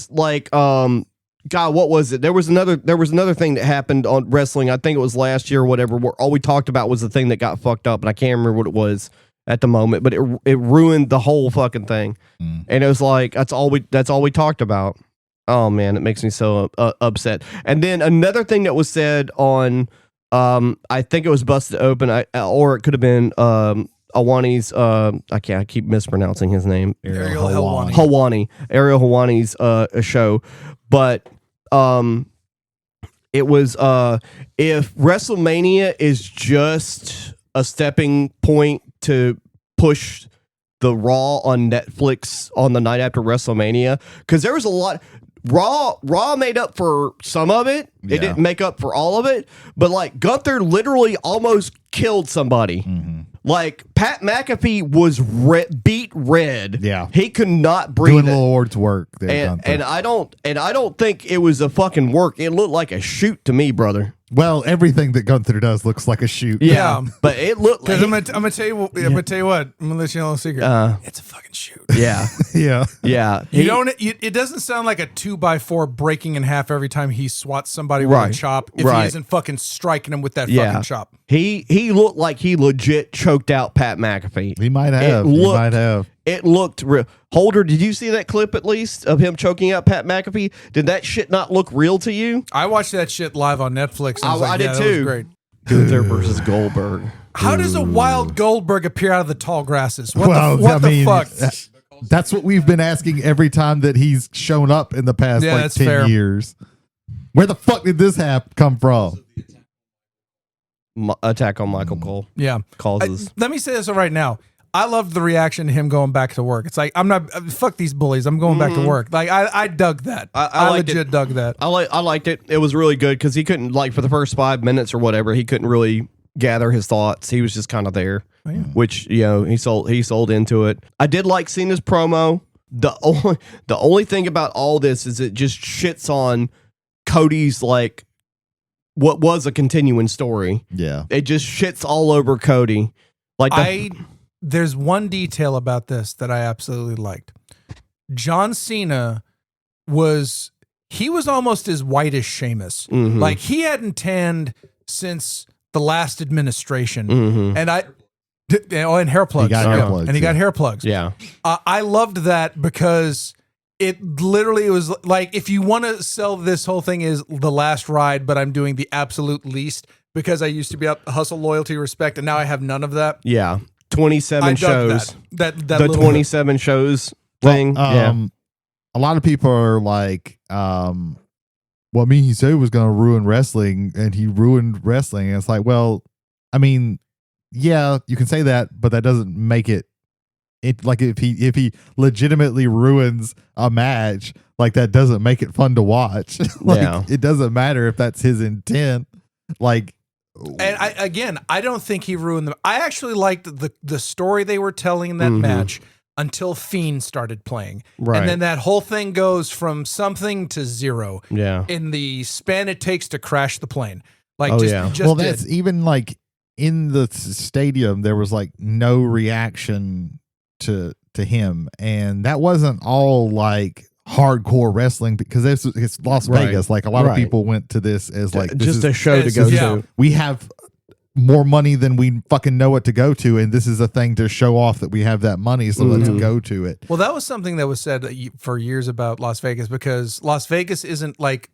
like God, what was it? There was another thing that happened on wrestling. I think it was last year or whatever, where all we talked about was the thing that got fucked up, and I can't remember what it was at the moment, but it ruined the whole fucking thing. And it was like that's all we talked about. Oh man, it makes me so upset. And then another thing that was said on I think it was Busted Open, or it could have been Helwani's I keep mispronouncing his name. Ariel Helwani. Ariel Helwani's show. But it was if WrestleMania is just a stepping point to push the Raw on Netflix on the night after WrestleMania, because there was a lot. Raw made up for some of it. Yeah. It didn't make up for all of it. But like Gunther literally almost killed somebody. Like Pat McAfee was beat red. Yeah. He could not breathe. Doing Lord's work there, and I don't think it was a fucking work. It looked like a shoot to me, brother. Well, everything that Gunther does looks like a shoot. Yeah. But it looked like Because I'm gonna tell you, what. I'm gonna let you know a secret. It's a fucking shoot. yeah, Yeah. yeah. It doesn't sound like a 2x4 breaking in half every time he swats somebody with a Right. chop if Right. he isn't fucking striking him with that Yeah. fucking chop. He looked like he legit choked out Pat McAfee. He might have. It looked real. Holder, did you see that clip at least of him choking out Pat McAfee? Did that shit not look real to you? I watched that shit live on Netflix. And I did that too. was great. Gunther versus Goldberg. How does a wild Goldberg appear out of the tall grasses? What Well, the, what I mean, the fuck? That's what we've been asking every time that he's shown up in the past Yeah, like that's 10 fair. years. Where the fuck did this come from? Attack on Michael Cole Yeah. causes. Let me say this right now. I loved the reaction to him going back to work. It's like, I'm not, fuck these bullies. I'm going back to work. Like, I dug that. I liked legit it. dug that. I liked it. It was really good because he couldn't, like, for the first 5 minutes or whatever, he couldn't really gather his thoughts. He was just kind of there, which, you know, he sold into it. I did like Cena's promo. The only thing about all this is it just shits on Cody's, like, what was a continuing story. Yeah. It just shits all over Cody. Like There's one detail about this that I absolutely liked. John Cena was almost as white as Sheamus. Like, he hadn't tanned since the last administration. And and hair plugs. He got hair plugs, and he got hair plugs. Yeah. I loved that because it literally was like, if you want to sell this whole thing as the last ride, but I'm doing the absolute least because I used to be up hustle, loyalty, respect, and now I have none of that. Yeah. 27 I dug shows. That The little 27 shows thing. A lot of people are like, well, I mean, he said he was going to ruin wrestling, and he ruined wrestling. And it's like, well, I mean, yeah, you can say that, but that doesn't make it like if he legitimately ruins a match, like that doesn't make it fun to watch. Like, it doesn't matter if that's his intent. Like, And I don't think he ruined them. I actually liked the story they were telling in that match until Fiend started playing. Right. And then that whole thing goes from something to zero Yeah. in the span it takes to crash the plane. Like, Oh, just, yeah. just well, did. that's even like in the stadium, there was like no reaction to him, and that wasn't all like hardcore wrestling because it's Las Right. Vegas. Like a lot of Right. people went to this as like this just is, a show to it's- go yeah. to. we have more money than we fucking know what to go to, and this is a thing to show off that we have that money, so let's go to it. Well, that was something that was said for years about Las Vegas, because Las Vegas isn't like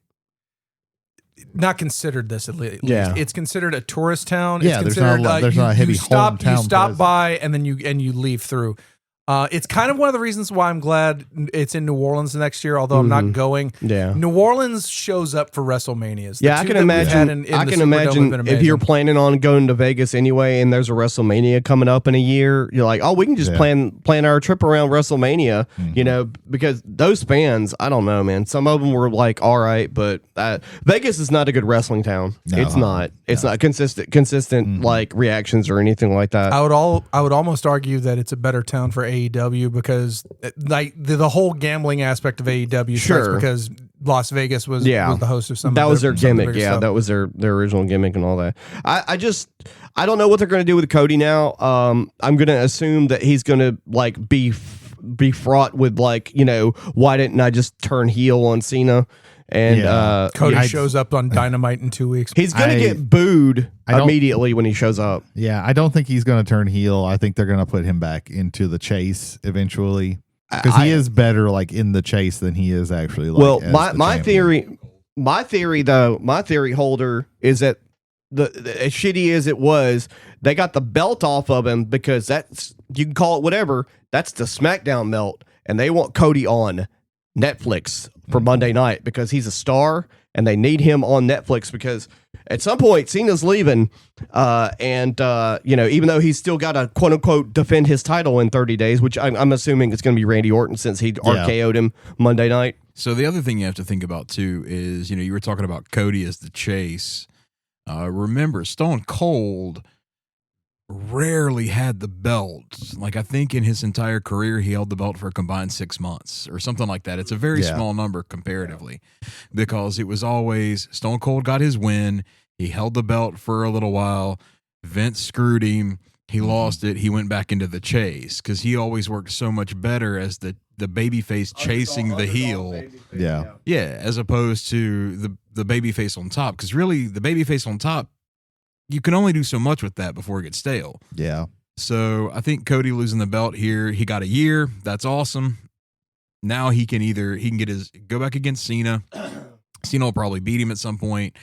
not considered this at least. Yeah. It's considered a tourist town. Yeah, it's there's not a considered lot- there's not a heavy you stop hometown by and then you leave through. It's kind of one of the reasons why I'm glad it's in New Orleans next year, although I'm not going. Yeah. New Orleans shows up for WrestleManias. The Yeah, I two can that we've had imagine. in I the can Superdome have imagine been if you're amazing. planning on going to Vegas anyway, and there's a WrestleMania coming up in a year, you're like, oh, we can just Yeah. plan our trip around WrestleMania. You know, because those fans, I don't know, man. Some of them were like, all right, but Vegas is not a good wrestling town. No. It's not. It's not consistent like reactions or anything like that. I would almost argue that it's a better town for AEW because like the whole gambling aspect of AEW starts Sure. because Las Vegas was Yeah. the host of some. That of was their some of the gimmick. bigger Yeah, stuff. that was their original gimmick and all that. I don't know what they're going to do with Cody now. I'm going to assume that he's going to like be fraught with like, you know, why didn't I just turn heel on Cena? And Yeah. Cody I- shows up on Dynamite in 2 weeks. he's going to I- get booed I don't- immediately when he shows up. Yeah, I don't think he's going to turn heel. I think they're going to put him back into the chase eventually because he is better like in the chase than he is actually. Like, Well, as my the my champion. theory Holder is that the as shitty as it was, they got the belt off of him because that's, you can call it whatever, that's the SmackDown belt, and they want Cody on Netflix for Monday night because he's a star and they need him on Netflix because at some point Cena's leaving, and you know, even though he's still got to quote unquote defend his title in 30 days, which I'm assuming it's going to be Randy Orton since he RKO'd him Monday night. So the other thing you have to think about too is, you were talking about Cody as the chase. Remember, Stone Cold rarely had the belt. Like, I think in his entire career, he held the belt for a combined 6 months or something like that. It's a very small number comparatively, because it was always Stone Cold got his win. He held the belt for a little while. Vince screwed him. He lost it. He went back into the chase because he always worked so much better as the babyface chasing the heel. Yeah. Yeah, as opposed to the babyface on top. Because really, the babyface on top, you can only do so much with that before it gets stale. Yeah. So I think Cody losing the belt here, he got a year. That's awesome. Now he can go back against Cena. Cena will probably beat him at some point,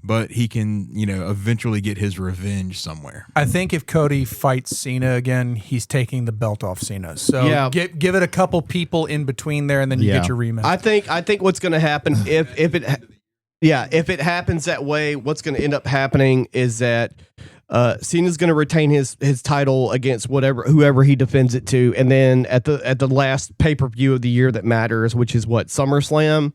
but he can, eventually get his revenge somewhere. I think if Cody fights Cena again, he's taking the belt off Cena. So give it a couple people in between there, and then you get your rematch. I think what's going to happen if it happens that way, what's going to end up happening is that Cena's going to retain his title against whoever he defends it to, and then at the last pay-per-view of the year that matters, which is what, SummerSlam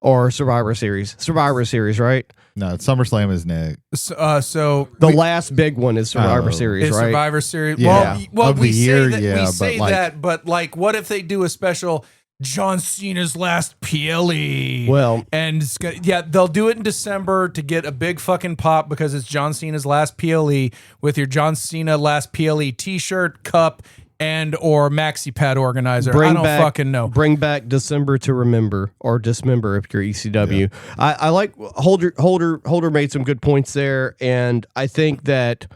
or Survivor Series? Survivor Series, right? No, SummerSlam is next. So the last big one is Survivor Series, right? Survivor Series. Yeah. Well, Of we the year, say that, yeah, we say but that, but like, what if they do a special John Cena's last PLE? Well, and they'll do it in December to get a big fucking pop because it's John Cena's last PLE with your John Cena last PLE T-shirt, cup, and or maxi pad organizer. I don't fucking know. Bring back December to remember, or dismember if you're ECW. Yeah. I like Holder made some good points there, and I think that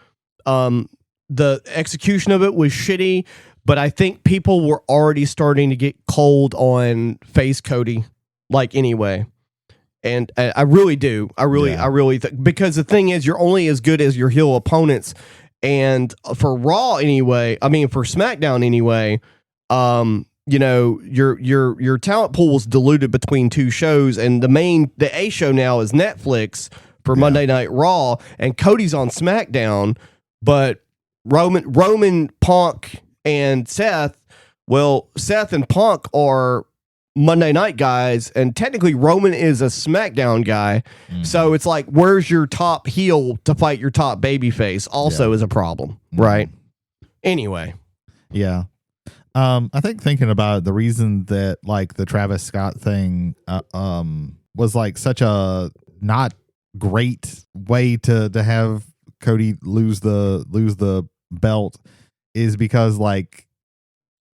the execution of it was shitty, but I think people were already starting to get cold on face Cody, like, anyway. And I really do. I really think, because the thing is, you're only as good as your heel opponents. And for Raw anyway, I mean, for SmackDown anyway, your talent pool was diluted between two shows, and the A show now is Netflix for Monday Night Raw, and Cody's on SmackDown, but Roman, Punk, and Seth and Punk are Monday night guys, and technically Roman is a SmackDown guy. So it's like, where's your top heel to fight your top babyface? Also is a problem, right? Anyway. Yeah. I think thinking about it, the reason that like the Travis Scott thing was like such a not great way to have Cody lose the belt is because like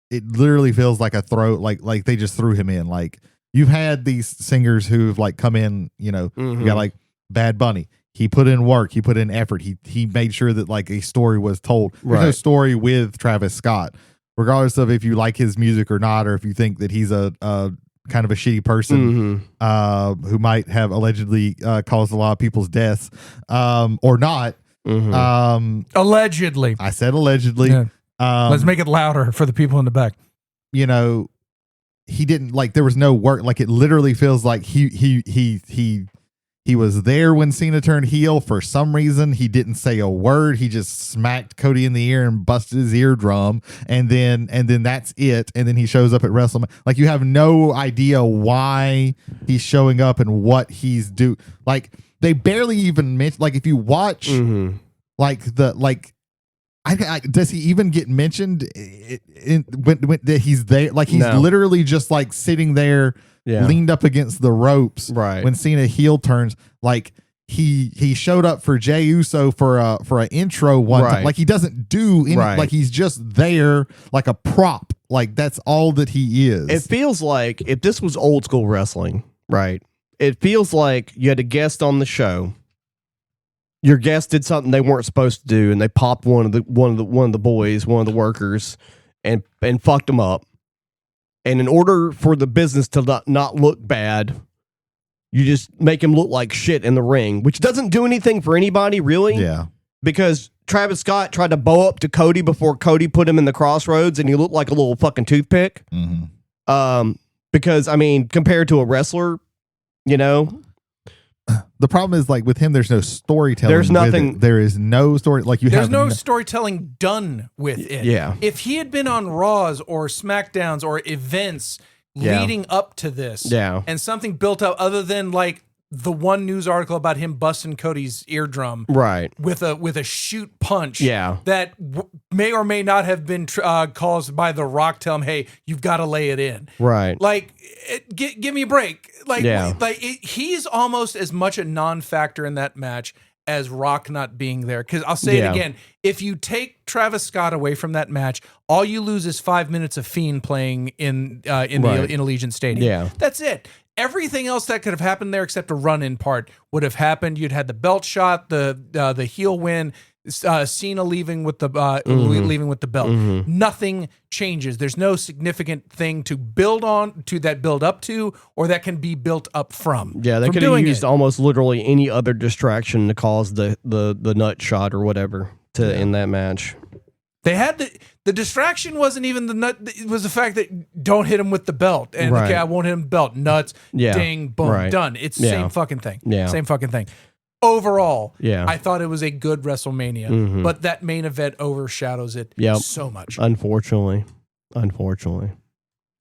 it literally feels like a throw, like they just threw him in. Like, you've had these singers who've like come in, you got like Bad Bunny. He put in work, he put in effort. He made sure that like a story was told. There's no story with Travis Scott, regardless of if you like his music or not, or if you think that he's a kind of a shitty person who might have allegedly caused a lot of people's deaths or not. Allegedly. I said allegedly. Yeah. Let's make it louder for the people in the back. He didn't, like, there was no work. Like, it literally feels like he was there when Cena turned heel. For some reason, he didn't say a word. He just smacked Cody in the ear and busted his eardrum, and then that's it. And then he shows up at Wrestlemania. Like, you have no idea why he's showing up and what he's doing. Like, they barely even mention. Like, if you watch, does he even get mentioned when that he's there? Like, he's literally just like sitting there, leaned up against the ropes. Right. When Cena heel turns, like he showed up for Jey Uso for an intro one time. Like, he doesn't do anything. Like, he's just there like a prop. Like, that's all that he is. It feels like if this was old school wrestling, right? It feels like you had a guest on the show. Your guest did something they weren't supposed to do, and they popped one of the boys, one of the workers, and fucked them up. And in order for the business to not look bad, you just make him look like shit in the ring, which doesn't do anything for anybody, really. Yeah. Because Travis Scott tried to bow up to Cody before Cody put him in the crossroads, and he looked like a little fucking toothpick. Because, I mean, compared to a wrestler, the problem is, like, with him, there's no storytelling. There's nothing. There is no story. Like, there's no storytelling done with it. Yeah. If he had been on Raws or SmackDowns or events leading up to this. Yeah. And something built up other than like the one news article about him busting Cody's eardrum Right. with a shoot punch Yeah. that may or may not have been caused by The Rock telling him, hey, you've got to lay it in. Right. Like, give me a break. Like, Yeah. He's almost as much a non-factor in that match as Rock not being there. Because I'll say it again, if you take Travis Scott away from that match, all you lose is 5 minutes of Fiend playing in Allegiant Stadium. Yeah. That's it. Everything else that could have happened there, except a run-in part, would have happened. You'd had the belt shot, the heel win, Cena leaving with the leaving with the belt. Nothing changes. There's no significant thing to build on, to that build up to, or that can be built up from. Yeah, they could have used almost literally any other distraction to cause the nut shot or whatever to end that match. They had the distraction wasn't even the nut. It was the fact that don't hit him with the belt. And okay, I won't hit him with the belt. Nuts, ding, boom, done. It's the same fucking thing. Yeah. Same fucking thing. Overall, I thought it was a good WrestleMania, but that main event overshadows it so much. Unfortunately.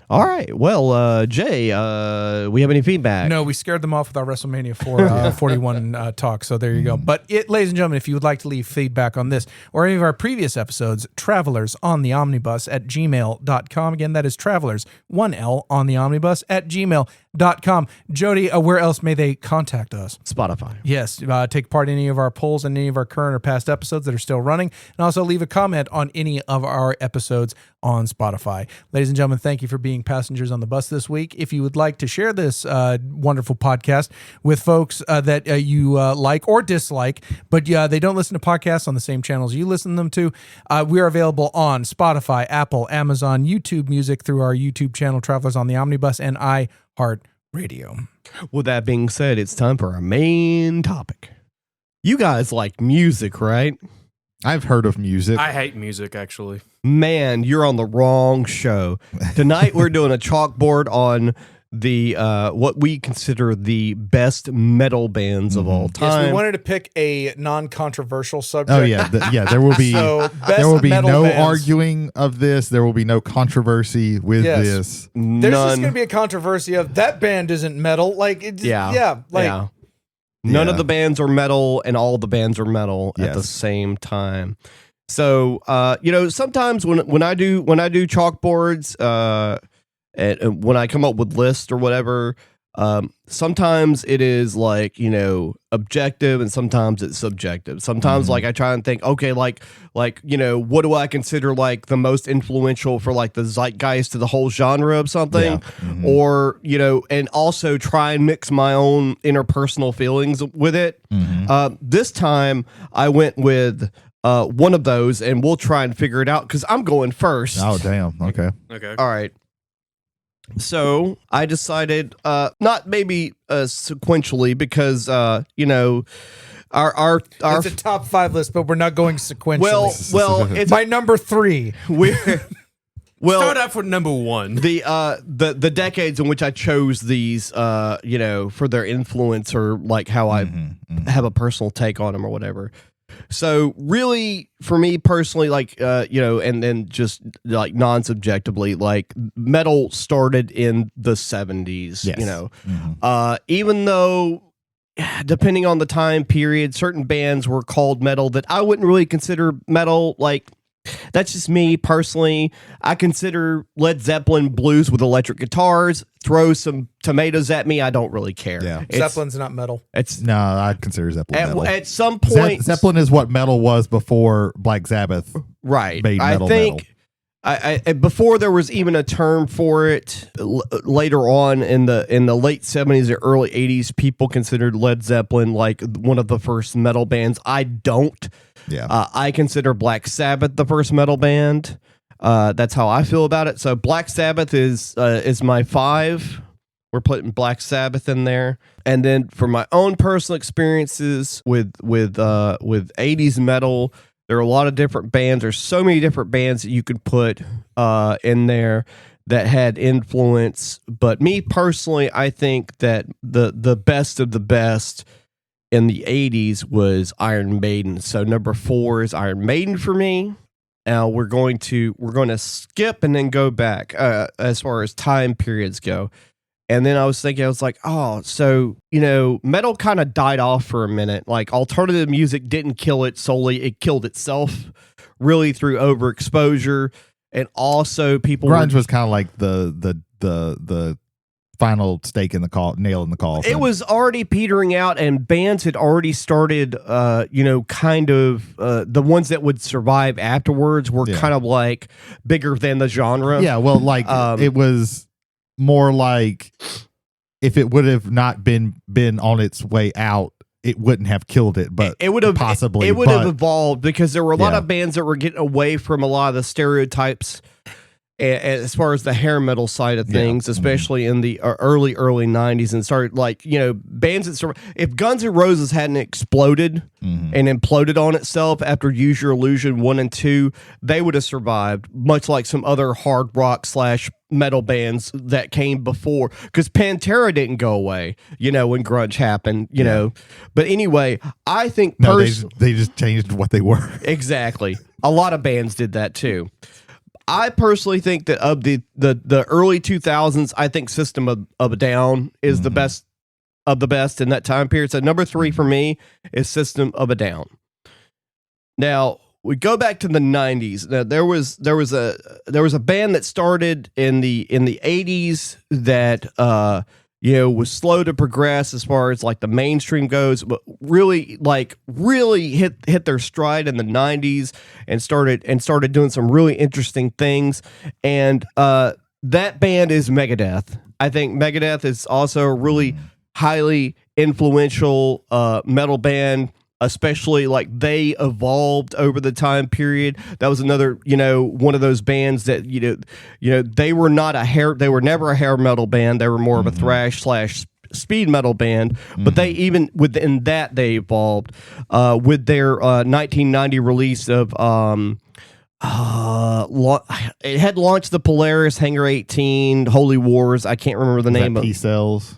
All right. Well, Jay, we have any feedback? No, we scared them off with our WrestleMania 41 talk. So there you go. But ladies and gentlemen, if you would like to leave feedback on this or any of our previous episodes, travelersontheomnibus at gmail.com. Again, that is travelers, 1L on the omnibus at gmail.com. Jody, where else may they contact us? Spotify. Yes. Take part in any of our polls and any of our current or past episodes that are still running. And also leave a comment on any of our episodes on Spotify. Ladies and gentlemen, thank you for being passengers on the bus this week. If you would like to share this wonderful podcast with folks that you like or dislike, but they don't listen to podcasts on the same channels you listen to them to, we are available on Spotify, Apple, Amazon, YouTube Music through our YouTube channel, Travelers on the Omnibus, and iHeartRadio. With that being said, it's time for our main topic. You guys like music, right? I've heard of music. I hate music, actually. Man, you're on the wrong show. Tonight we're doing a chalkboard on the what we consider the best metal bands of all time. Yes, we wanted to pick a non-controversial subject. Oh yeah, there will be there will be no arguing of this. There will be no controversy with this. There's just going to be a controversy of that band isn't metal. Like it just, None of the bands are metal, and all the bands are metal at the same time. So, sometimes when I do chalkboards, and when I come up with lists or whatever, sometimes it is like, objective, and sometimes it's subjective. Sometimes like I try and think, okay, like, what do I consider like the most influential for like the zeitgeist of the whole genre of something, or, and also try and mix my own interpersonal feelings with it. This time I went with one of those, and we'll try and figure it out because I'm going first. Oh, damn. Okay. All right. So I decided, not maybe sequentially, because our it's a top 5 list, but we're not going sequentially. Well, it's my number 3. Start off with number 1. The decades in which I chose these, for their influence or like how I have a personal take on them or whatever. So really, for me personally, like, and then just like non-subjectively, like metal started in the 70s, even though depending on the time period, certain bands were called metal that I wouldn't really consider metal. Like, that's just me personally. I consider Led Zeppelin blues with electric guitars. Throw some tomatoes at me, I don't really care. Yeah. Zeppelin's not metal. No, I'd consider Zeppelin metal. At some point, Zeppelin is what metal was before Black Sabbath. Right. Made metal. I think I before there was even a term for it. Later on in the late 70s or early 80s, people considered Led Zeppelin like one of the first metal bands. I don't. Yeah. I consider Black Sabbath the first metal band. That's how I feel about it. So Black Sabbath is my 5. We're putting Black Sabbath in there. And then for my own personal experiences with 80s metal, there are a lot of different bands. There's so many different bands that you could put in there that had influence. But me personally, I think that the best of the best in the 80s was Iron Maiden. So number 4 is Iron Maiden for me. Now we're going to skip and then go back as far as time periods go. And then I was thinking, I was like, oh, so, metal kind of died off for a minute. Like alternative music didn't kill it solely. It killed itself really through overexposure. And also grunge was kind of like the final stake in the nail in the coffin. It was already petering out, and bands had already started, the ones that would survive afterwards were kind of like bigger than the genre. Yeah. Well, like it was more like if it would have not been on its way out, it wouldn't have killed it, but it would have possibly. It would have evolved because there were a lot of bands that were getting away from a lot of the stereotypes as far as the hair metal side of things, especially in the early 90s, and started bands that if Guns N' Roses hadn't exploded and imploded on itself after Use Your Illusion 1 and 2, they would have survived, much like some other hard rock / metal bands that came before, because Pantera didn't go away, when grunge happened, But anyway, I think they just changed what they were. Exactly. A lot of bands did that too. I personally think that of the early 2000s, I think System of a Down is the best of the best in that time period. So number 3 for me is System of a Down. Now we go back to the 90s. Now there was a band that started in the 80s that was slow to progress as far as like the mainstream goes, but really hit their stride in the 90s and started doing some really interesting things. And that band is Megadeth. I think Megadeth is also a really highly influential metal band, especially like they evolved over the time period. That was another, one of those bands that, they were never a hair metal band. They were more of a thrash / speed metal band, but they even within that they evolved with their 1990 release of it had launched the Polaris, Hangar 18, Holy Wars. I can't remember the name of Peace Cells.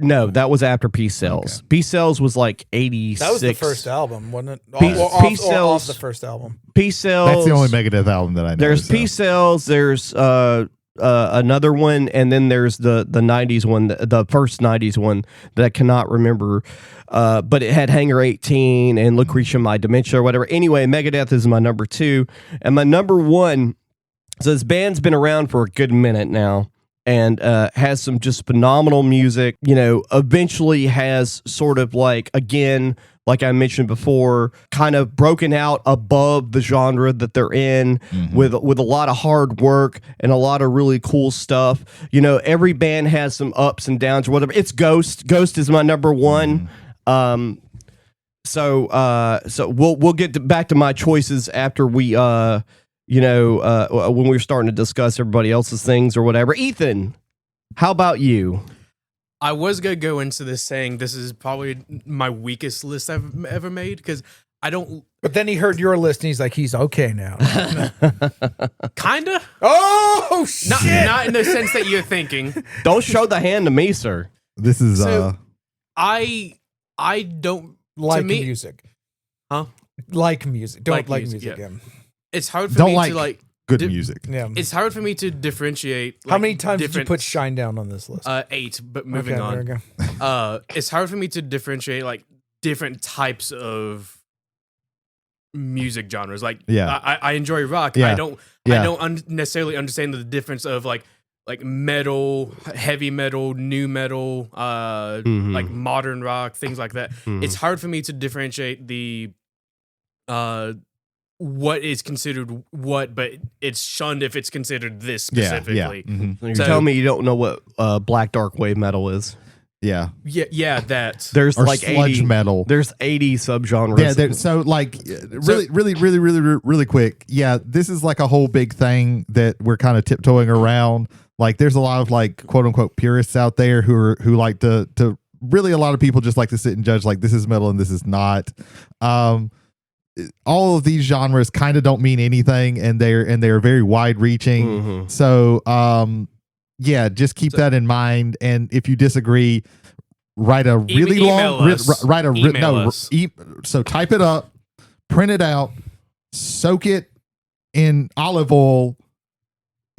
No, that was after Peace Cells. Okay. Peace Cells was like 86. That was the first album, wasn't it? Peace Cells, off the first album. Peace Cells. That's the only Megadeth album that I know. There's Peace Cells. There's another one, and then there's the 90s one, the first 90s one that I cannot remember. But it had Hangar 18 and Lucretia My Dementia or whatever. Anyway, Megadeth is my number 2. And my number 1, so this band's been around for a good minute now and has some just phenomenal music, eventually has sort of like, again, like I mentioned before, kind of broken out above the genre that they're in with a lot of hard work and a lot of really cool stuff. Every band has some ups and downs or whatever. It's Ghost. Ghost is my number 1. So we'll get back to my choices after we when we're starting to discuss everybody else's things or whatever. Ethan, how about you? I was gonna go into this saying this is probably my weakest list I've ever made because I don't. But then he heard your list and he's like, he's okay now. Kinda. Oh shit! Not in the sense that you're thinking. Don't show the hand to me, sir. This is I don't like me, music. Huh? Like music. Don't like music. Yeah. Again. It's hard for me to like good music. Yeah. It's hard for me to differentiate. How many times did you put Shine Down on this list? 8, but moving on. There we go. It's hard for me to differentiate like different types of music genres. Like, I enjoy rock. Yeah. I don't necessarily understand the difference of like metal, heavy metal, new metal, like modern rock, things like that. It's hard for me to differentiate the what is considered what, but it's shunned if it's considered this specifically. You're telling me you don't know what black dark wave metal is? Yeah. That. There's or like sludge 80 metal. There's 80 subgenres. Yeah, so like really quick. Yeah, this is like a whole big thing that we're kind of tiptoeing around. Like there's a lot of like quote unquote purists out there who like to really, a lot of people just like to sit and judge like this is metal and this is not. All of these genres kind of don't mean anything, and they're very wide reaching. So yeah, just keep that in mind. And if you disagree, write a really long so type it up, print it out, soak it in olive oil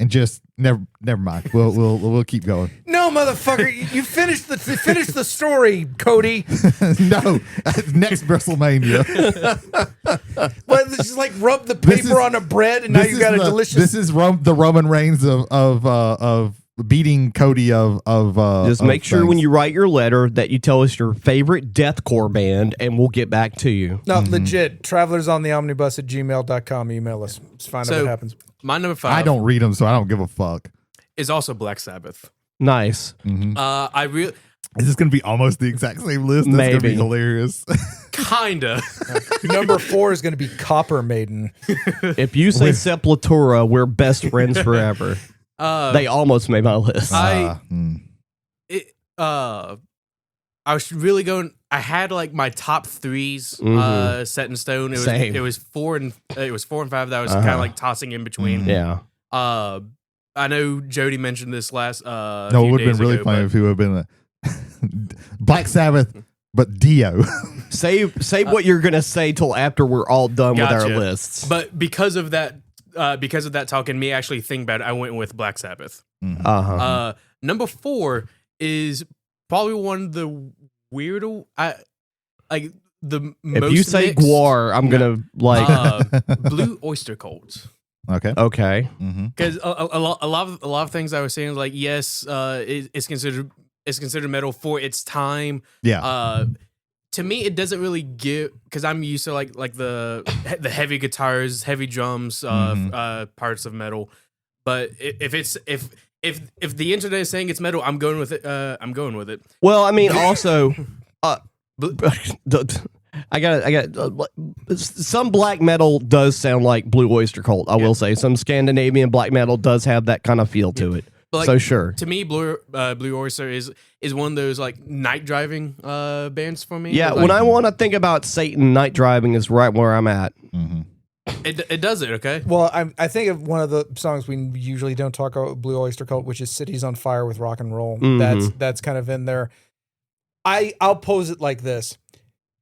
and just never mind. We'll keep going. No, motherfucker, you finished the story, Cody. No, next WrestleMania. But it's just like rub the paper on a bread, and now you got a delicious. This is the Roman Reigns of beating Cody of just make sure when you write your letter that you tell us your favorite deathcore band, and we'll get back to you. No, legit. Travelersontheomnibus at gmail.com. Email us. Let's find out what happens. My number 5. I don't read them, so I don't give a fuck. Is also Black Sabbath. Nice. I really Is this going to be almost the exact same list? That's going to be Maybe. hilarious. kinda. Number 4 is going to be Copper Maiden. If you say Sepultura, we're best friends forever. They almost made my list. I was really going. I had like my top 3s set in stone. It was Same. it was 4 and 5 that I was kind of like tossing in between. Yeah. I know Jody mentioned this last. No, it would have been really funny if it would have been Black Sabbath, but Dio. Say what you're gonna say till after we're all done with our lists. But because of that talk and me actually think about it, I went with Black Sabbath. Number 4 is probably one of the weirdo. If you say mixed, Guar, I'm gonna like. Blue Oyster Cult. Okay. Okay. Because a lot of things I was saying, like, yes, it's considered metal for its time. Yeah. To me, it doesn't really give, because I'm used to like the heavy guitars, heavy drums, parts of metal. But if the internet is saying it's metal, I'm going with it. I'm going with it. Well, I mean, also, I got some black metal does sound like Blue Oyster Cult. I will say some Scandinavian black metal does have that kind of feel to it. But like, so sure. To me, Blue Oyster is one of those like night driving bands for me. Yeah, like, when I want to think about Satan, night driving is right where I'm at. it does it, okay? Well, I think of one of the songs we usually don't talk about Blue Oyster Cult, which is "Cities on Fire" with rock and roll. That's kind of in there. I'll pose it like this.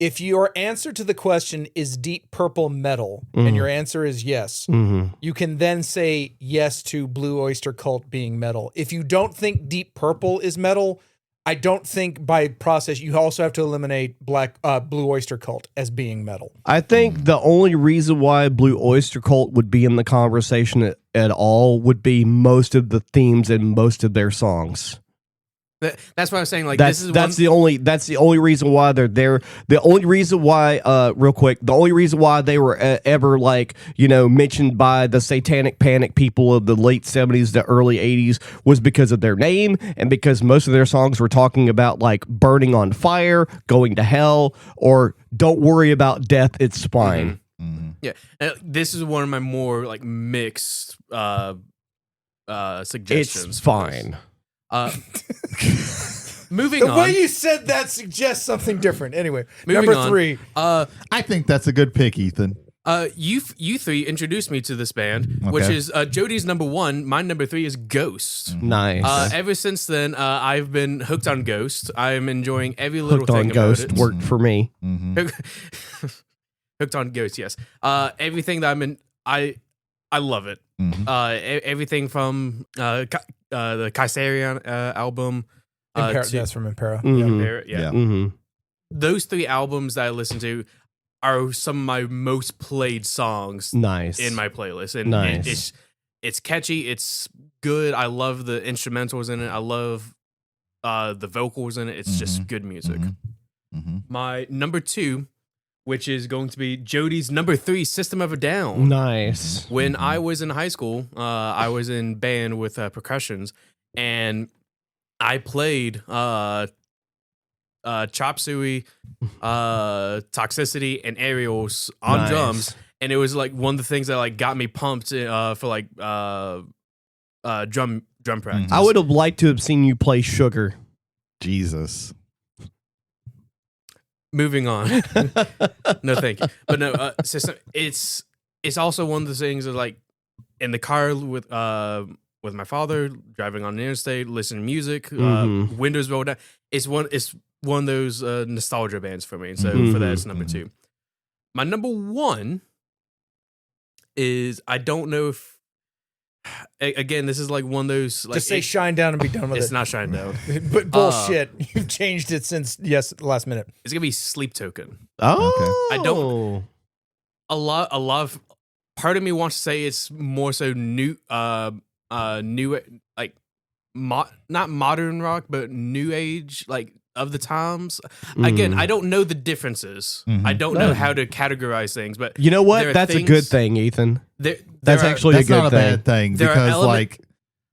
If your answer to the question is Deep Purple metal, and your answer is yes, you can then say yes to Blue Oyster Cult being metal. If you don't think Deep Purple is metal, I don't think by process you also have to eliminate Blue Oyster Cult as being metal. I think the only reason why Blue Oyster Cult would be in the conversation at all would be most of the themes in most of their songs. That's what I'm saying. Like that's the only reason why they're there. The only reason why, real quick, the only reason why they were ever like mentioned by the Satanic Panic people of the late 70s to early 80s was because of their name and because most of their songs were talking about like burning on fire, going to hell, or don't worry about death, it's fine. Yeah, this is one of my more like mixed suggestions. It's fine. Moving on. The way you said that suggests something different. Anyway, Moving number on. 3. I think that's a good pick, Ethan. You three introduced me to this band, which is Jody's number 1. My number 3 is Ghost. Nice. Ever since then, I've been hooked on Ghost. I am enjoying every little Hooked on thing Ghost about it. worked for me. Hooked on Ghost, yes. Everything that I'm in, I love it. Everything from the Kaisarion album. That's from Impera. Yeah. Those 3 albums that I listen to are some of my most played songs Nice. in my playlist. And Nice. it's catchy. It's good. I love the instrumentals in it. I love the vocals in it. It's just good music. My number 2, which is going to be Jody's number 3, System of a Down. Nice. When I was in high school, I was in band with percussions, and I played Chop Suey, Toxicity, and Aerials on drums, and it was like one of the things that like got me pumped for like drum practice. I would have liked to have seen you play Sugar. Jesus. Moving on. No, thank you. But no, System. It's also one of the things that like in the car with my father driving on the interstate, listening to music, windows rolled down. It's one of those nostalgia bands for me. So for that, it's number 2. My number 1 is I don't know if again this is like one of those like Just say Shine Down and be done with it's it. not Shine Down. But bullshit. You've changed it since the last minute. It's gonna be Sleep Token. Oh, I don't- A lot of part of me wants to say it's more so new like not modern rock but new age like of the times. Again, I don't know the differences. I don't know how to categorize things, but You know there what? are That's a things- good thing, Ethan. There That's are- actually That's a good not a thing. bad thing There are because element- like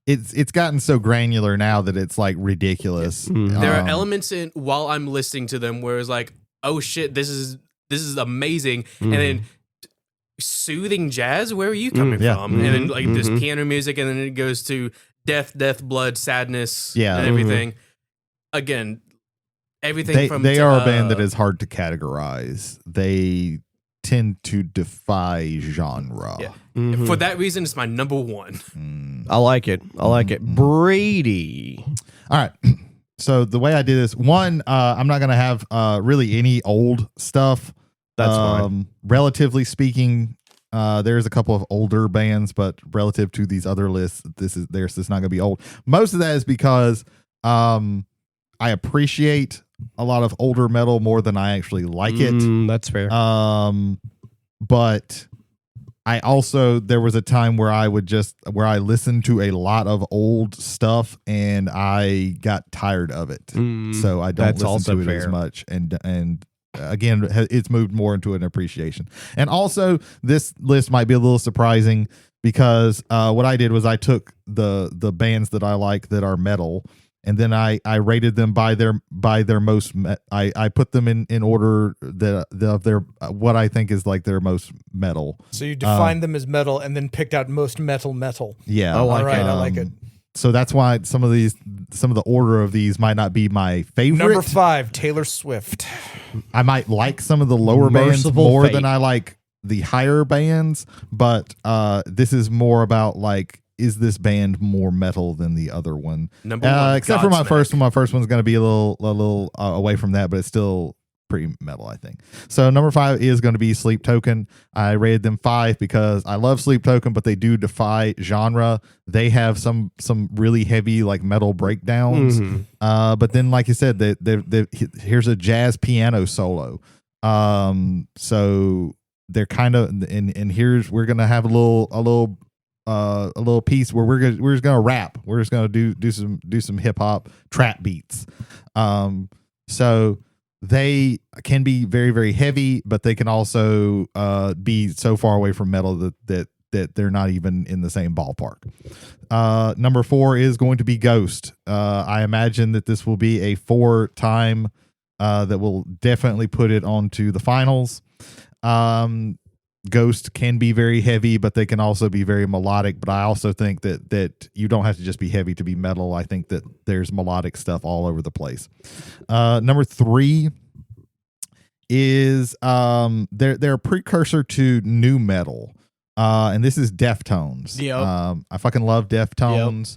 it's gotten so granular now that it's like ridiculous. There are elements in while I'm listening to them where it's like, oh shit, this is amazing, and then soothing jazz. Where are you coming yeah. from? And then like this piano music, and then it goes to death, blood, sadness, Yeah. and everything. Again, everything from they are a band that is hard to categorize. They tend to defy genre. Yeah. For that reason, it's my number one. I like it. I like it. Brady. All right. So the way I did this, one, I'm not going to have really any old stuff. That's fine. Relatively speaking, there's a couple of older bands, but relative to these other lists, this is not going to be old. Most of that is because I appreciate a lot of older metal more than I actually like it. That's fair. But I also, there was a time where I listened to a lot of old stuff and I got tired of it. So I don't that's listen also to it as fair. much. And again, it's moved more into an appreciation. And also this list might be a little surprising because what I did was I took the bands that I like that are metal, and then I rated them by their most. I put them in order of their what I think is like their most metal. So you defined them as metal and then picked out most metal. Yeah, I like All right, it. I like it. So that's why some of the order of these might not be my favorite. Number 5, Taylor Swift. I might like some of the lower bands Merciful more Fate. than I like the higher bands, but this is more about like, is this band more metal than the other one? Number one, Except for my Godsmack. first one. My first one's going to be a little away from that, but it's still pretty metal, I think. So number 5 is going to be Sleep Token. I rated them 5 because I love Sleep Token, but they do defy genre. They have some really heavy like metal breakdowns. But then, like you said, here's a jazz piano solo. So they're kind of, and we're gonna have a little piece where we're just gonna rap. We're just gonna do some hip hop trap beats. So they can be very, very heavy, but they can also be so far away from metal that they're not even in the same ballpark. Number 4 is going to be Ghost. I imagine that this will be a 4-time that will definitely put it onto the finals. Ghost can be very heavy, but they can also be very melodic. But I also think that you don't have to just be heavy to be metal. I think that there's melodic stuff all over the place. Number 3 is they're a precursor to new metal, and this is Deftones. Yep. I fucking love Deftones.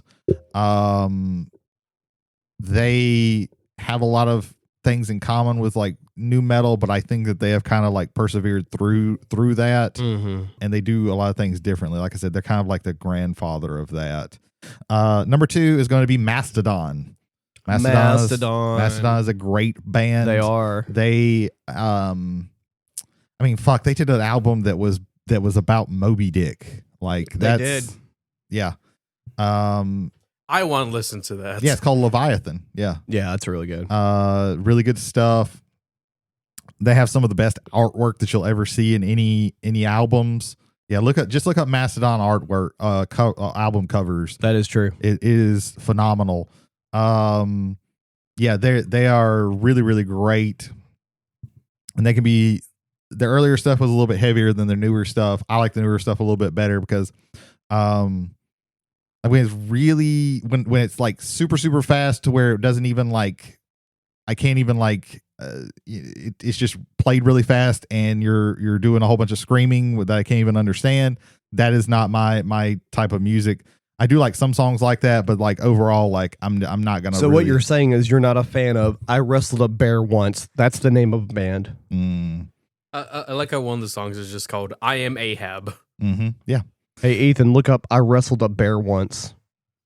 They have a lot of things in common with like new metal, but I think that they have kind of like persevered through that, and they do a lot of things differently. Like I said, they're kind of like the grandfather of that. Number 2 is going to be Mastodon. Mastodon is a great band. They are. They they did an album that was about Moby Dick. Like They did. Yeah. I want to listen to that. Yeah, it's called Leviathan. Yeah. Yeah, that's really good. Really good stuff. They have some of the best artwork that you'll ever see in any albums. Yeah, look up Mastodon artwork, album covers. That is true. It is phenomenal. Yeah, they are really, really great, and they can be. Their earlier stuff was a little bit heavier than their newer stuff. I like the newer stuff a little bit better because, when it's really when it's like super, super fast to where it doesn't even like, I can't even like. It's just played really fast, and you're doing a whole bunch of screaming that I can't even understand. That is not my type of music. I do like some songs like that, but like overall, like I'm not gonna. So what you're saying is you're not a fan of I Wrestled a Bear Once. That's the name of a band. I like how one of the songs is just called I Am Ahab. Yeah. Hey, Ethan, look up I wrestled a bear once.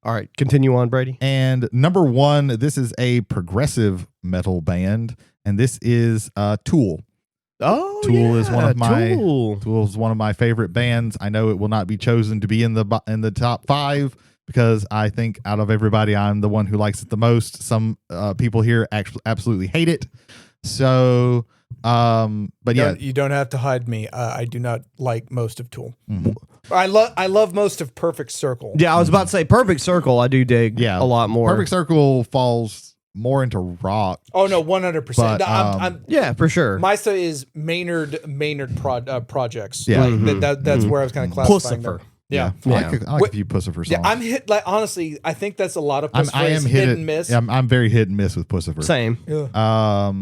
All right, continue on, Brady. And number 1, this is a progressive metal band, and this is Tool. Oh, Tool is one of my Tool. Tool is one of my favorite bands. I know it will not be chosen to be in the top 5 because I think out of everybody, I'm the one who likes it the most. Some people here actually absolutely hate it. So, but yeah, you don't have to hide me. I do not like most of Tool. Mhm. I love most of Perfect Circle. Yeah, I was about to say Perfect Circle. I do dig a lot more. Perfect Circle falls more into rock. Oh no, 100%. But, yeah, for sure. My stuff is Maynard projects. Yeah. Like, that's where I was kind of classifying them. Pussifer. Yeah. I like a few Pussifer songs. Yeah, I'm hit. Like honestly, I think that's a lot of I Pussifer am hit and miss. Yeah, I'm very hit and miss with Pussifer. Same. Yeah.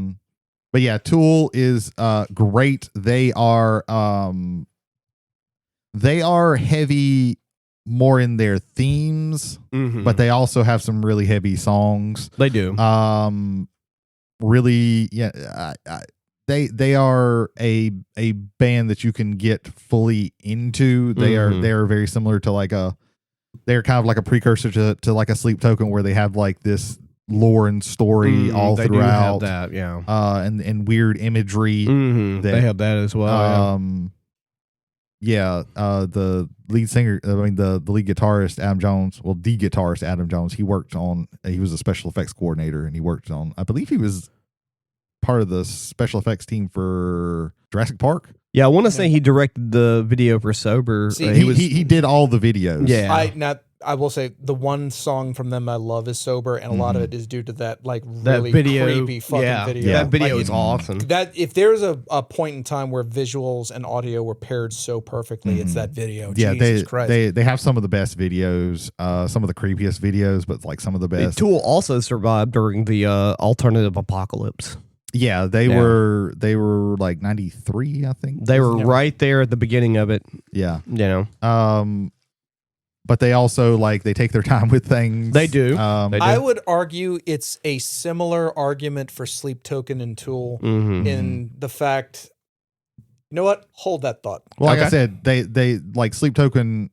But yeah, Tool is great. They are heavy more in their themes, but they also have some really heavy songs. They do. Really, yeah. They are a band that you can get fully into. They are very similar to they're kind of like a precursor to like a Sleep Token, where they have like this lore and story all they throughout. do have that, yeah. And weird imagery. They have that as well. The lead singer, the lead guitarist, Adam Jones. Well, the guitarist, Adam Jones. He was a special effects coordinator, and he worked on, I believe he was part of the special effects team for Jurassic Park. Yeah, I want to say he directed the video for Sober. See, He did all the videos. Yeah. I will say the one song from them I love is Sober, and a lot of it is due to that really video, creepy fucking video. That video Like, is awesome. That if there's a point in time where visuals and audio were paired so perfectly, it's that video. Yeah, Jesus Christ. they have some of the best videos, some of the creepiest videos, but like some of the best. Tool also survived during the alternative apocalypse. Yeah, they were like 93, I think. They were right there at the beginning of it. Yeah. You know. But they also they take their time with things. They do. I would argue it's a similar argument for Sleep Token and Tool in the fact. You know what? Hold that thought. Well, like I said, they like Sleep Token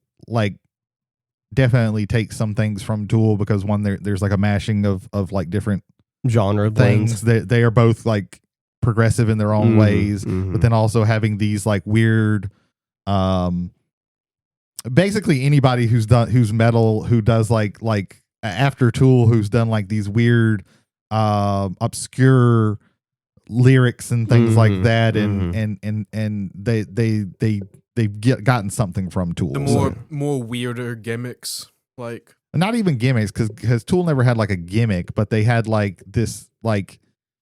definitely takes some things from Tool because there's like a mashing of like different genre things. They are both like progressive in their own ways, but then also having these like weird basically anybody who's metal who does like after Tool who's done like these weird obscure lyrics and things like that and they've gotten something from Tool. The more weirder gimmicks, like not even gimmicks, because Tool never had like a gimmick, but they had like this like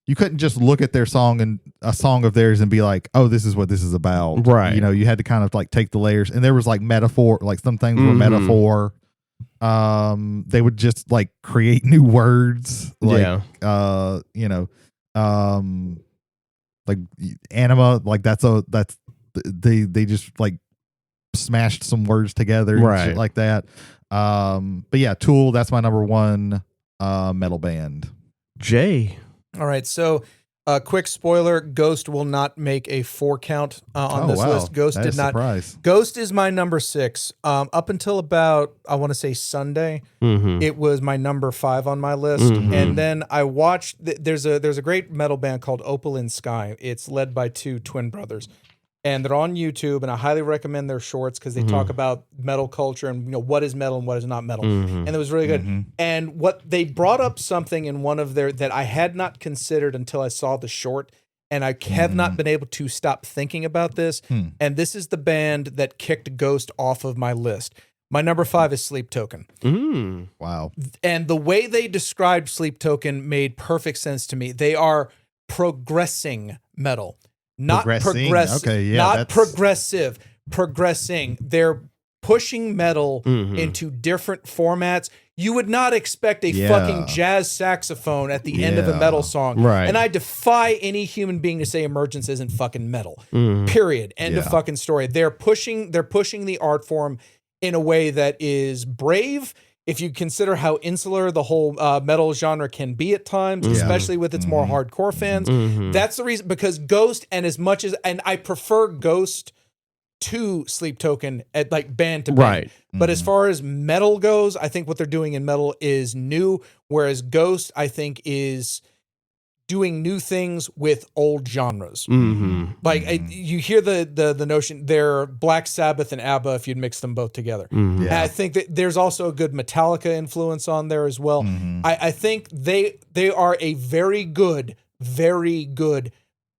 you couldn't just look at their song and a song of theirs and be like, oh, this is what this is about. Right. You know, you had to kind of like take the layers, and there was like metaphor, like some things were metaphor. They would just like create new words. Like, like anima, like they just like smashed some words together and shit like that. But yeah, Tool, that's my number 1 metal band. Jay. All right, so quick spoiler: Ghost will not make a 4 count on this list. Ghost that did is not. Surprise. Ghost is my number 6. Up until about I want to say Sunday, it was my number 5 on my list, and then I watched. There's a great metal band called Opal Sky. It's led by 2 twin brothers. And they're on YouTube, and I highly recommend their shorts because they talk about metal culture and what is metal and what is not metal. And it was really good. And what they brought up something in one of their that I had not considered until I saw the short, and I have not been able to stop thinking about this. And this is the band that kicked Ghost off of my list. My number 5 is Sleep Token. Wow. And the way they described Sleep Token made perfect sense to me. They are progressing metal. Not progressive. Okay, yeah, not progressive. Progressing. They're pushing metal into different formats. You would not expect a fucking jazz saxophone at the end of a metal song. Right. And I defy any human being to say Emergence isn't fucking metal. Period. End of fucking story. They're pushing the art form in a way that is brave. If you consider how insular the whole metal genre can be at times, especially with its more hardcore fans, that's the reason. Because Ghost, and I prefer Ghost to Sleep Token at like band to band. Right. But as far as metal goes, I think what they're doing in metal is new, whereas Ghost, I think, is doing new things with old genres. Like you hear the notion they're Black Sabbath and ABBA if you'd mix them both together. And I think that there's also a good Metallica influence on there as well. I think they are a very good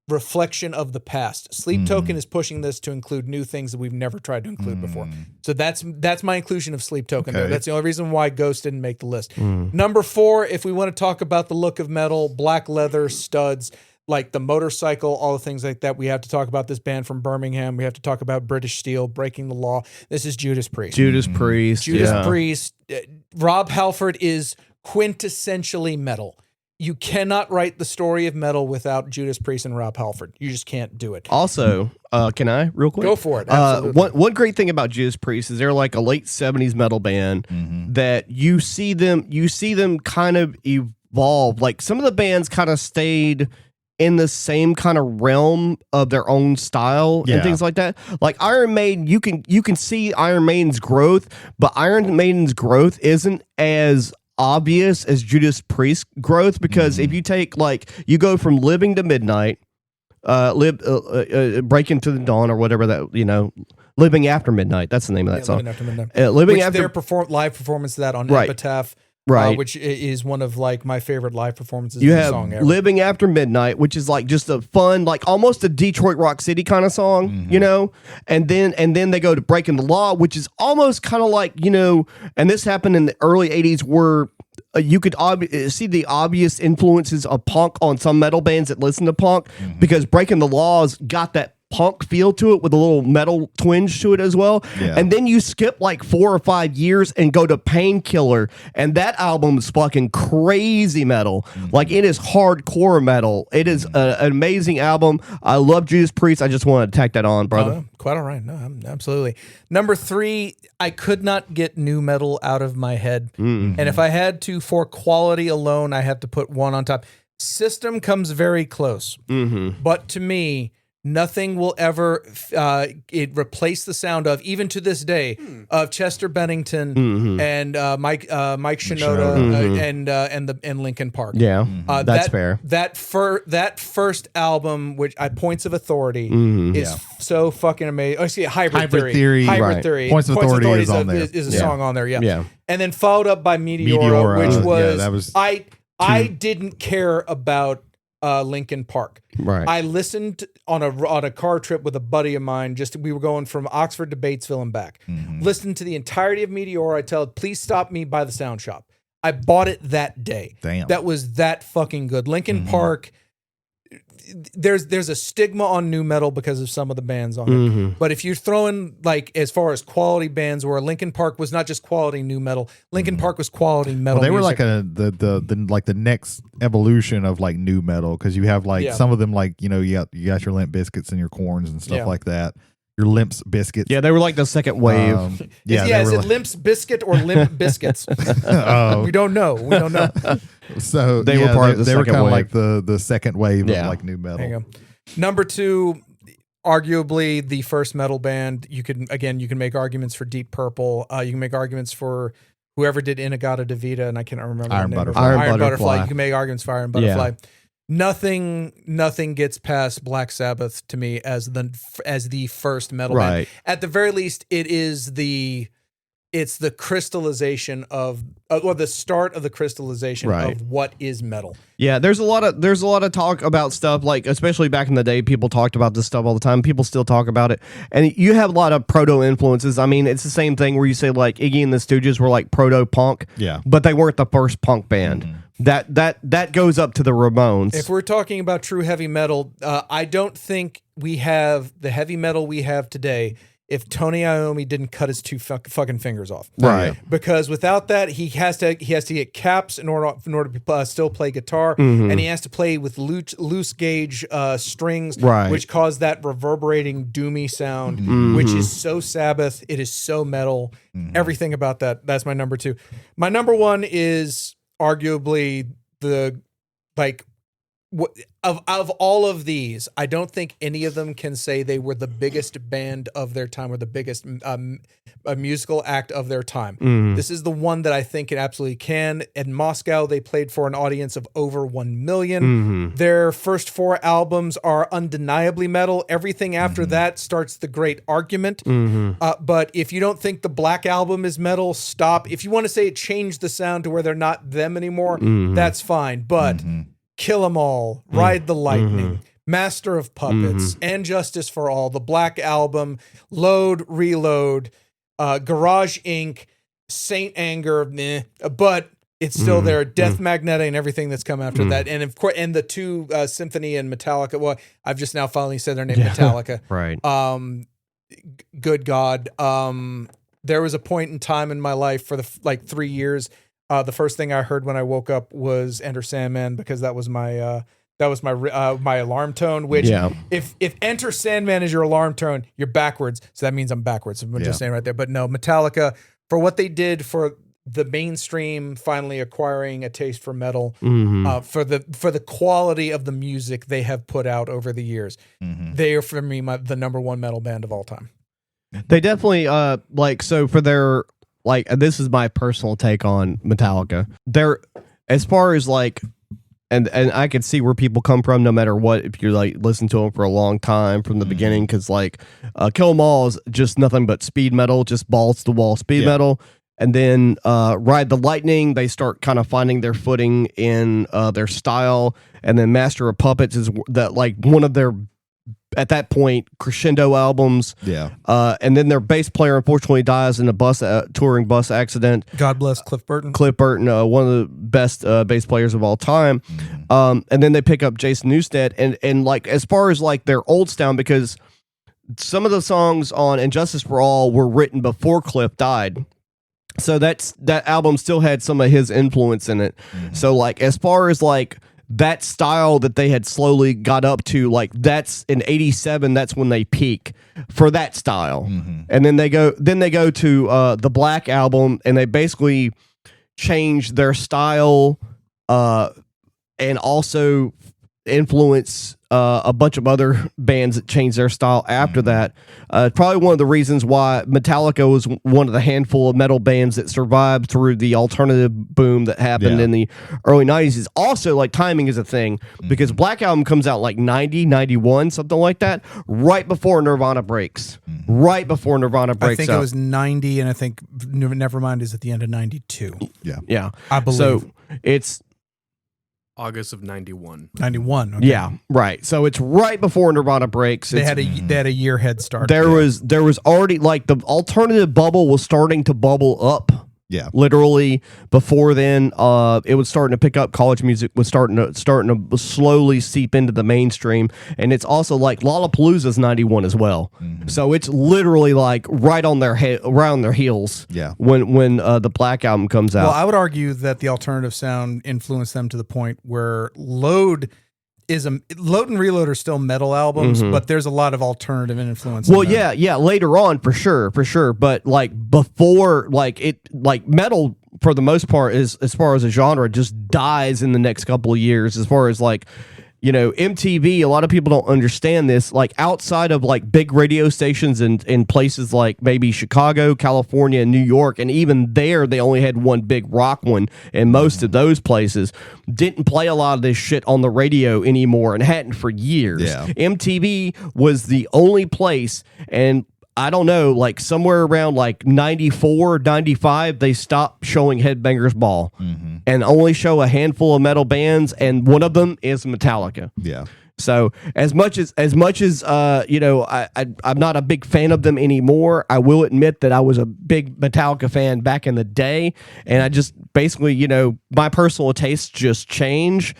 reflection of the past. Sleep Token is pushing this to include new things that we've never tried to include before. So that's my inclusion of Sleep Token there. That's the only reason why Ghost didn't make the list. Number 4, if we want to talk about the look of metal, black leather, studs, like the motorcycle, all the things like that, we have to talk about this band from Birmingham. We have to talk about British Steel, Breaking the Law. This is Judas Priest. Judas Priest. Rob Halford is quintessentially metal. You cannot write the story of metal without Judas Priest and Rob Halford. You just can't do it. Also, can I real quick? Go for it. Absolutely. One great thing about Judas Priest is they're like a late 70s metal band that you see them kind of evolve. Like some of the bands kind of stayed in the same kind of realm of their own style and things like that. Like Iron Maiden, you can see Iron Maiden's growth, but Iron Maiden's growth isn't as obvious as Judas Priest growth, because if you take you go from Living to Midnight, Break into the Dawn, or whatever that, Living After Midnight, that's the name of that song. Living After Midnight. Living which After their live performance of that on Right. Epitaph, Right. which is one of my favorite live performances You of the have song ever. Living After Midnight, which is just a fun, almost a Detroit Rock City kind of song, and then they go to Breaking the Law, which is almost kind of and this happened in the early 80s where you could see the obvious influences of punk on some metal bands that listen to punk, because Breaking the Law's got that punk feel to it with a little metal twinge to it as well. And then you skip 4 or 5 years and go to Painkiller, and that album is fucking crazy metal. It is hardcore metal. It is an amazing album. I love Judas Priest. I just want to tack that on, brother. Quite all right. No, absolutely. Number 3, I could not get new metal out of my head. And if I had to, for quality alone, I have to put one on top. System comes very close. But to me, nothing will ever replace the sound of, even to this day, of Chester Bennington and Mike Shinoda and Linkin Park. Yeah, that's fair. That first album, which Points of Authority, is so fucking amazing. Oh, see, Hybrid Theory. Right. Theory. Points of Authority is on there. Is a song on there. Yeah. And then followed up by Meteora, which was, that was I didn't care about Linkin Park. Right. I listened on a car trip with a buddy of mine. We were going from Oxford to Batesville and back. Listened to the entirety of Meteora. I tell it, please stop me by the sound shop. I bought it that day. Damn. That was that fucking good. Linkin Park. There's a stigma on new metal because of some of the bands on it. But if you're throwing as far as quality bands, where Linkin Park was not just quality new metal, Linkin Park was quality metal. Well, they were music. the next evolution of new metal, because you have some of them you got your Limp Biscuits and your Corns and stuff like that. Your Limps Biscuits. Yeah, they were the second wave. Is it Limp's Biscuit or Limp Biscuits? We don't know. So they were part of the they were second kind of wave. the second wave of new metal. There you go. Number 2, arguably the first metal band. You can make arguments for Deep Purple. You can make arguments for whoever did Inagata Devita, and I cannot remember Iron the name. Butterfly. Iron Butterfly. You can make arguments for Iron Butterfly. Nothing gets past Black Sabbath to me as the first metal band. At the very least, it's the crystallization of the start of the crystallization of what is metal. Yeah, there's a lot of talk about stuff, especially back in the day, people talked about this stuff all the time. People still talk about it. And you have a lot of proto influences. I mean, it's the same thing where you say Iggy and the Stooges were proto punk. Yeah. But they weren't the first punk band. That goes up to the Ramones. If we're talking about true heavy metal, I don't think we have the heavy metal we have today if Tony Iommi didn't cut his 2 fucking fingers off. Right. Because without that, he has to get caps in order to still play guitar, and he has to play with loose gauge strings, which cause that reverberating doomy sound, which is so Sabbath. It is so metal. Everything about that. That's my number 2. My number 1 is arguably the of all of these, I don't think any of them can say they were the biggest band of their time or the biggest musical act of their time. This is the one that I think it absolutely can. In Moscow, they played for an audience of over 1 million. Their first 4 albums are undeniably metal. Everything after that starts the great argument. But if you don't think the Black Album is metal, stop. If you want to say it changed the sound to where they're not them anymore, that's fine. But Kill 'Em All, Ride the Lightning, Master of Puppets, And Justice for All, the Black Album, Load, Reload, Garage Inc., Saint Anger, but it's still there. Death Magnetic and everything that's come after that, and of course, and the 2 Symphony and Metallica. Well, I've just now finally said their name, Metallica. Right. Good God. There was a point in time in my life for 3 years. The first thing I heard when I woke up was Enter Sandman, because that was my my alarm tone. Which, if Enter Sandman is your alarm tone, you're backwards. So that means I'm backwards. I'm just saying right there. But no, Metallica, for what they did for the mainstream, finally acquiring a taste for metal, for the quality of the music they have put out over the years, they are for me the number 1 metal band of all time. They definitely so for their. This is my personal take on Metallica. They're, as far as and I can see where people come from, no matter what, if you listen to them for a long time from the beginning, because Kill 'Em All is just nothing but speed metal, just balls to wall speed metal. And then Ride the Lightning, they start kind of finding their footing in their style. And then Master of Puppets is that one of their, at that point, crescendo albums. And then their bass player unfortunately dies in a touring bus accident. God bless Cliff Burton. One of the best bass players of all time. And then they pick up Jason Newsted, and as far as their old style, because some of the songs on Injustice for All were written before Cliff died. So that album still had some of his influence in it. So as far as that style that they had slowly got up to, that's in 87, that's when they peak for that style. And then they go to the Black Album, and they basically change their style and also influence a bunch of other bands that changed their style after that. Probably one of the reasons why Metallica was one of the handful of metal bands that survived through the alternative boom that happened in the early 90s. Is also timing is a thing, because Black Album comes out 90, 91, something like that, right before Nirvana breaks. Right before Nirvana breaks. I think it was 90, and I think Nevermind is at the end of 92. Yeah. I believe. So it's August of 91. 91. Okay. Yeah, right. So it's right before Nirvana breaks. They had a year head start. There was already the alternative bubble was starting to bubble up. Yeah. Literally before then, it was starting to pick up. College music was starting to slowly seep into the mainstream, and it's also Lollapalooza's 91 as well. So it's literally right on around their heels. Yeah. When the Black Album comes out. Well, I would argue that the alternative sound influenced them to the point where Load and Reload are still metal albums, but there's a lot of alternative influence. Well, yeah, later on for sure. But before, metal for the most part is, as far as a genre, just dies in the next couple of years. As far as MTV, a lot of people don't understand this. Outside of big radio stations in places like maybe Chicago, California, and New York, and even there they only had one big rock one, and most of those places didn't play a lot of this shit on the radio anymore, and hadn't for years. MTV was the only place, and I don't know, somewhere around 94, 95, they stopped showing Headbangers Ball and only show a handful of metal bands, and one of them is Metallica. Yeah. So as much as I'm not a big fan of them anymore, I will admit that I was a big Metallica fan back in the day, and I just basically, my personal tastes just change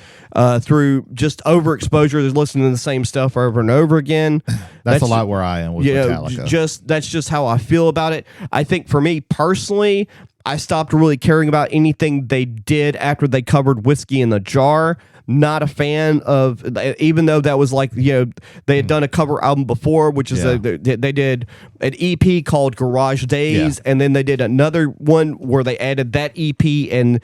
through just overexposure. There's listening to the same stuff over and over again. That's a lot where I am with Metallica. That's just how I feel about it. I think for me personally, I stopped really caring about anything they did after they covered Whiskey in the Jar. not a fan of, even though that was like, they had done a cover album before, which is they did an EP called Garage Days, and then they did another one where they added that EP and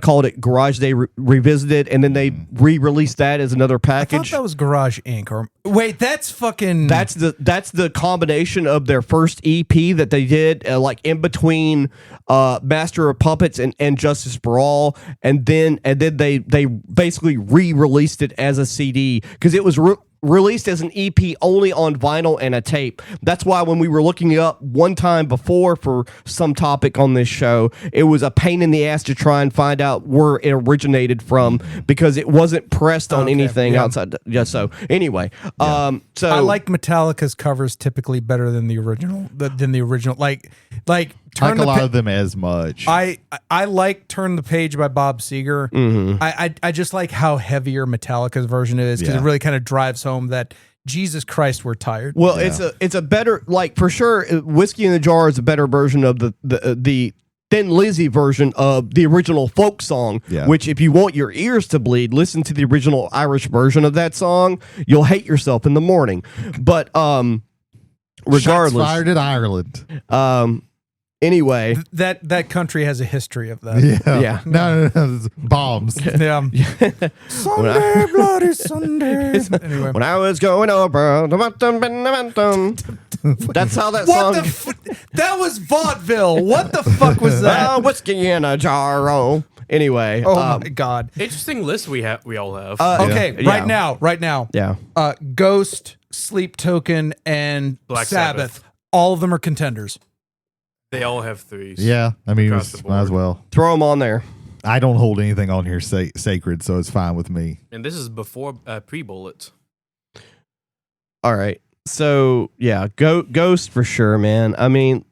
called it Garage Day Revisited, and then they re-released that as another package. I thought that was Garage Inc. Or wait, that's fucking. That's the combination of their first EP that they did, like in between Master of Puppets and Justice for All, and then they basically re-released it as a CD because it was released as an EP only on vinyl and a tape. That's why when we were looking it up one time before for some topic on this show, it was a pain in the ass to try and find out where it originated from because it wasn't pressed on anything outside. So anyway, so I like Metallica's covers typically better than the original. Like Turn a lot of them as much. I like Turn the Page by Bob Seger. I just like how heavier Metallica's version is because it really kind of drives home that Jesus Christ, we're tired. Well, it's a better, like, for sure, Whiskey in the Jar is a better version of the Thin Lizzy version of the original folk song, which if you want your ears to bleed, listen to the original Irish version of that song. You'll hate yourself in the morning. But regardless, shots fired at Ireland. Anyway, that country has a history of that. Yeah. No, it's bombs. Yeah. Sunday, bloody Sunday. Anyway, when I was going over, that's how that song. That was vaudeville. What the fuck was that? Whiskey in a jar. Oh. Anyway. Oh my God. Interesting list we all have. Okay, right now. Yeah. Ghost, Sleep Token, and Black Sabbath. All of them are contenders. They all have threes. Yeah, I mean, Across the might as board. well. Throw them on there. I don't hold anything on here sacred, so it's fine with me. And this is before pre-bullets. All right. So, yeah, Ghost for sure, man. I mean...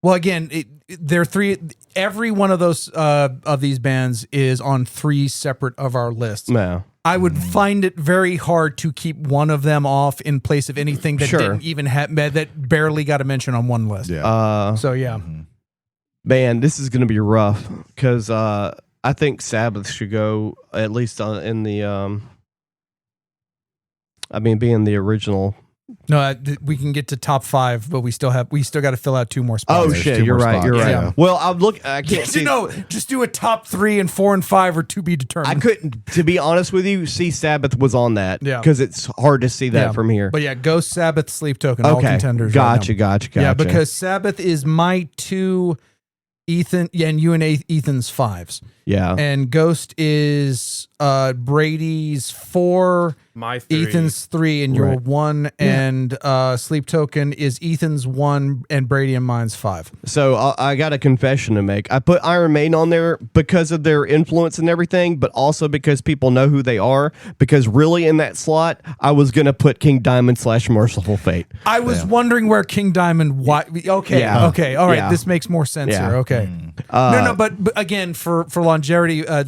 Well, again, they're three... Every one of those of these bands is on three separate of our lists. No. I would find it very hard to keep one of them off in place of anything that didn't even have that barely got a mention on one list. Yeah. So yeah, man, this is going to be rough because I think Sabbath should go at least in the. Being the original. No, we can get to top 5, but we still got to fill out 2 more spots. Oh shit, you're right. You're right. Yeah. Well, I can't see. Just do a top 3 and 4 and 5 are to be determined. I couldn't, to be honest with you, see Sabbath was on that because it's hard to see that from here. But yeah, Ghost, Sabbath, Sleep Token, all contenders. Gotcha. Yeah, because Sabbath is my 2, Ethan, and you and Ethan's 5s. Yeah, and Ghost is Brady's 4. My 3. Ethan's 3 and your 1, and Sleep Token is Ethan's 1 and Brady and mine's 5. So I got a confession to make. I put Iron Maiden on there because of their influence and everything, but also because people know who they are. Because really in that slot, I was going to put King Diamond / Merciful Fate. I was wondering where King Diamond... Okay, all right, this makes more sense here. Okay. But again, for longevity, that's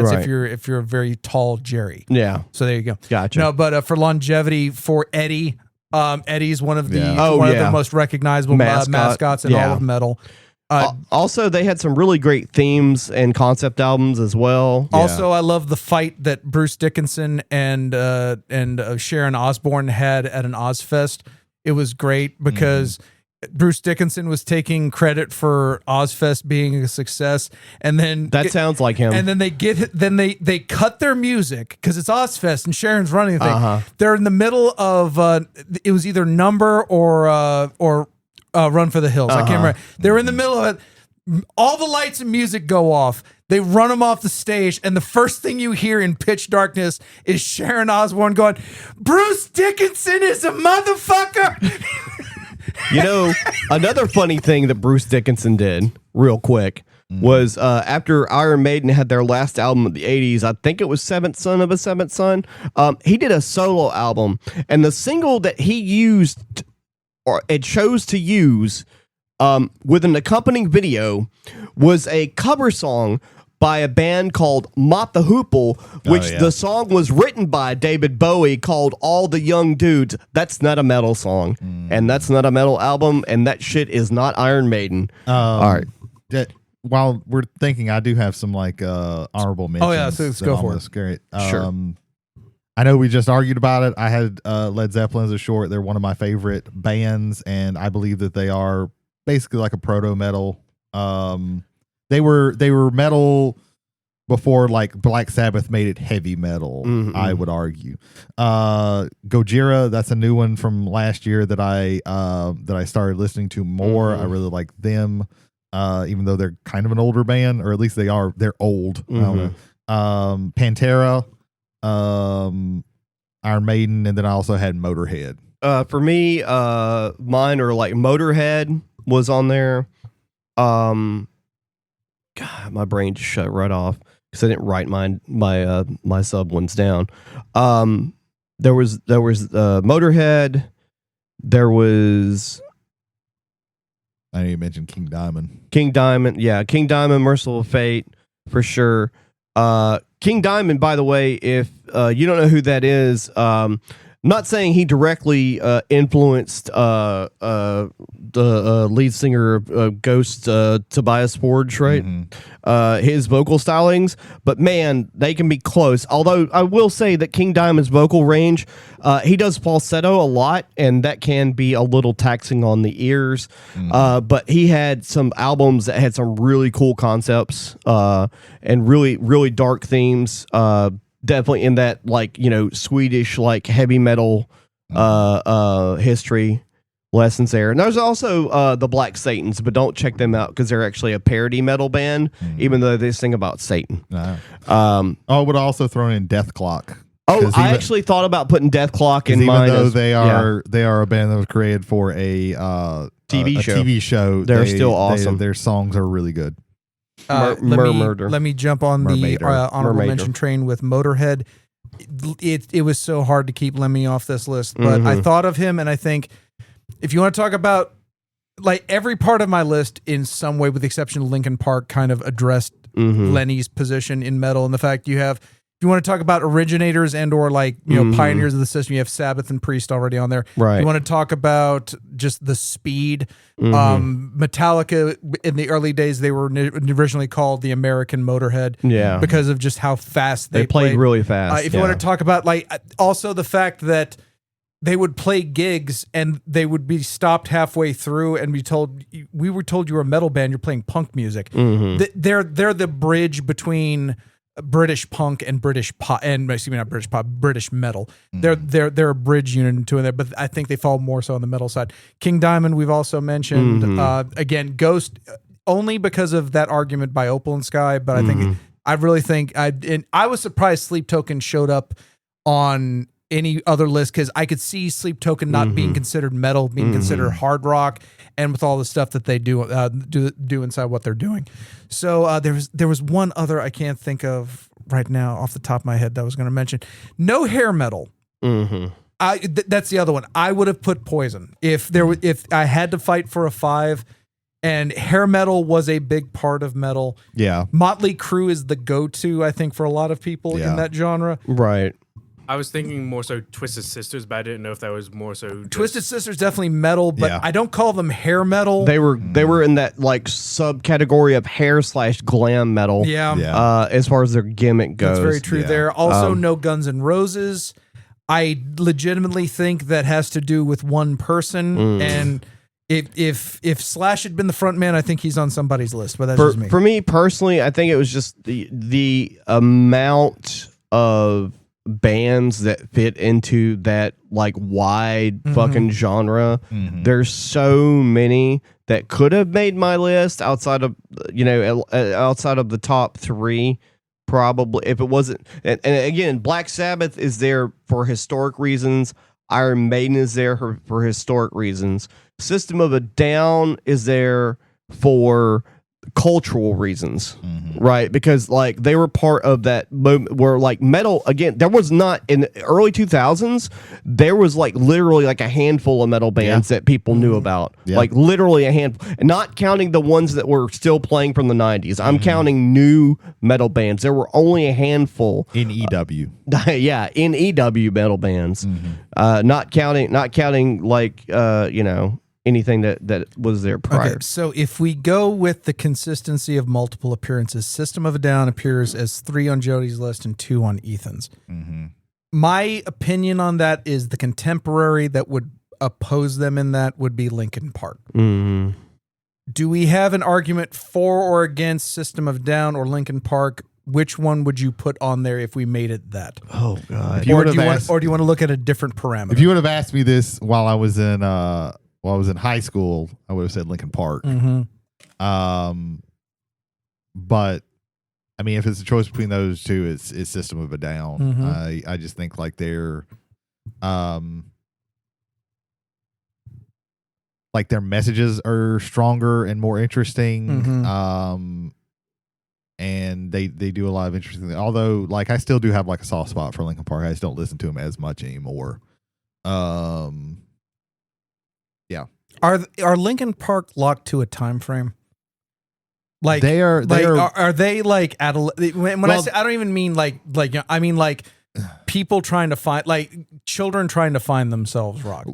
if you're a very tall Jerry. Yeah. So there you go. Gotcha. No, but for longevity, for Eddie, Eddie's one of the most recognizable mascots in all of metal. Also, they had some really great themes and concept albums as well. Also, I love the fight that Bruce Dickinson and Sharon Osbourne had at an Ozfest. It was great because Bruce Dickinson was taking credit for Ozfest being a success, and then that sounds like him. And then they cut their music because it's Ozfest and Sharon's running the thing. They're in the middle of it was either Number or Run for the Hills. I can't remember. They're in the middle of it. All the lights and music go off. They run them off the stage, and the first thing you hear in pitch darkness is Sharon Osbourne going, "Bruce Dickinson is a motherfucker." You know, another funny thing that Bruce Dickinson did, real quick, was after Iron Maiden had their last album of the 80s, I think it was Seventh Son of a Seventh Son, he did a solo album, and the single that he used, or it chose to use, with an accompanying video, was a cover song by a band called Mott the Hoople, which the song was written by David Bowie, called All the Young Dudes. That's not a metal song, and that's not a metal album, and that shit is not Iron Maiden. All right. while we're thinking, I do have some like honorable mentions. Oh yeah, so let's go for it. Scary. Sure. I know we just argued about it. I had Led Zeppelin as a short. They're one of my favorite bands, and I believe that they are basically like a proto metal. They were metal before like Black Sabbath made it heavy metal. Mm-hmm. I would argue. Gojira, that's a new one from last year that I started listening to more. Mm-hmm. I really like them, even though they're kind of an older band, or at least they're old. I don't know. Pantera. Iron Maiden, and then I also had Motorhead. For me, mine are like Motorhead was on there. God, my brain just shut right off because I didn't write my sub ones down. There was Motorhead. There was, I didn't even mention King Diamond. King Diamond, Merciful Fate for sure. King Diamond, by the way, if you don't know who that is, I'm not saying he directly influenced the lead singer of Ghost, Tobias Forge, right? Mm-hmm. His vocal stylings, but man, they can be close. Although I will say that King Diamond's vocal range, he does falsetto a lot, and that can be a little taxing on the ears. But he had some albums that had some really cool concepts and really, really dark themes. Definitely in that, like, Swedish, like, heavy metal history lessons there. And there's also the Black Satans, but don't check them out because they're actually a parody metal band, even though they sing about Satan. I would also throw in Death Clock. Oh, I actually thought about putting Death Clock in mine. Even though they are a band that was created for a TV show, they're still awesome. Their songs are really good. Let me jump on the honorable mention train with Motorhead. It was so hard to keep Lemmy off this list, but I thought of him, and I think if you want to talk about, like, every part of my list in some way, with the exception of Linkin Park, kind of addressed Lenny's position in metal, and the fact you have, if you want to talk about originators and or like pioneers of the system, you have Sabbath and Priest already on there. Right. You want to talk about just the speed. Metallica in the early days, they were originally called the American Motorhead, because of just how fast they played really fast. If you want to talk about, like, also the fact that they would play gigs and they would be stopped halfway through and we were told you were a metal band, you're playing punk music. They're the bridge between British punk and British pop, and excuse me, not British pop, British metal. They're a bridge unit into there, but I think they fall more so on the metal side. King Diamond, we've also mentioned. Again, Ghost, only because of that argument by Opal and Sky, but I was surprised Sleep Token showed up on any other list, because I could see Sleep Token not being considered metal, being considered hard rock, and with all the stuff that they do inside what they're doing. So there was one other I can't think of right now off the top of my head that I was going to mention. No hair metal. That's the other one. I would have put Poison if I had to fight for a 5. And hair metal was a big part of metal. Yeah, Motley Crue is the go-to, I think, for a lot of people in that genre. Right. I was thinking more so Twisted Sisters, but I didn't know if that was more so. Twisted Sisters definitely metal, but I don't call them hair metal. They were in that like subcategory of hair/glam metal. As far as their gimmick goes, that's very true. There also no Guns N' Roses. I legitimately think that has to do with one person, and if Slash had been the front man, I think he's on somebody's list. But that's just me. For me personally, I think it was just the amount of bands that fit into that like wide fucking genre. There's so many that could have made my list outside of the top 3, probably, if it wasn't. And again, Black Sabbath is there for historic reasons. Iron Maiden is there for historic reasons. System of a Down is there for cultural reasons, right? Because like they were part of that moment where like metal, again, there was not in the early 2000s, there was like literally like a handful of metal bands that people knew about, like literally a handful, not counting the ones that were still playing from the 90s. I'm counting new metal bands. There were only a handful in EW. In EW metal bands. Not counting like anything that was there prior. Okay, so if we go with the consistency of multiple appearances, System of a Down appears as 3 on Jody's list and 2 on Ethan's. Mm-hmm. My opinion on that is the contemporary that would oppose them in that would be Linkin Park. Mm-hmm. Do we have an argument for or against System of a Down or Linkin Park? Which one would you put on there if we made it that? Oh God! If you Or would do have you want to look at a different parameter? If you would have asked me this while I was in high school, I would have said Linkin Park. Mm-hmm. But I mean, if it's a choice between those two, it's System of a Down. Mhm. I just think like their messages are stronger and more interesting. Mhm. And they do a lot of interesting things. Although, like, I still do have like a soft spot for Linkin Park. I just don't listen to them as much anymore. Yeah. Are Linkin Park locked to a time frame? Like They are they like when I say, I don't even mean like I mean like people trying to find, like children trying to find themselves rock.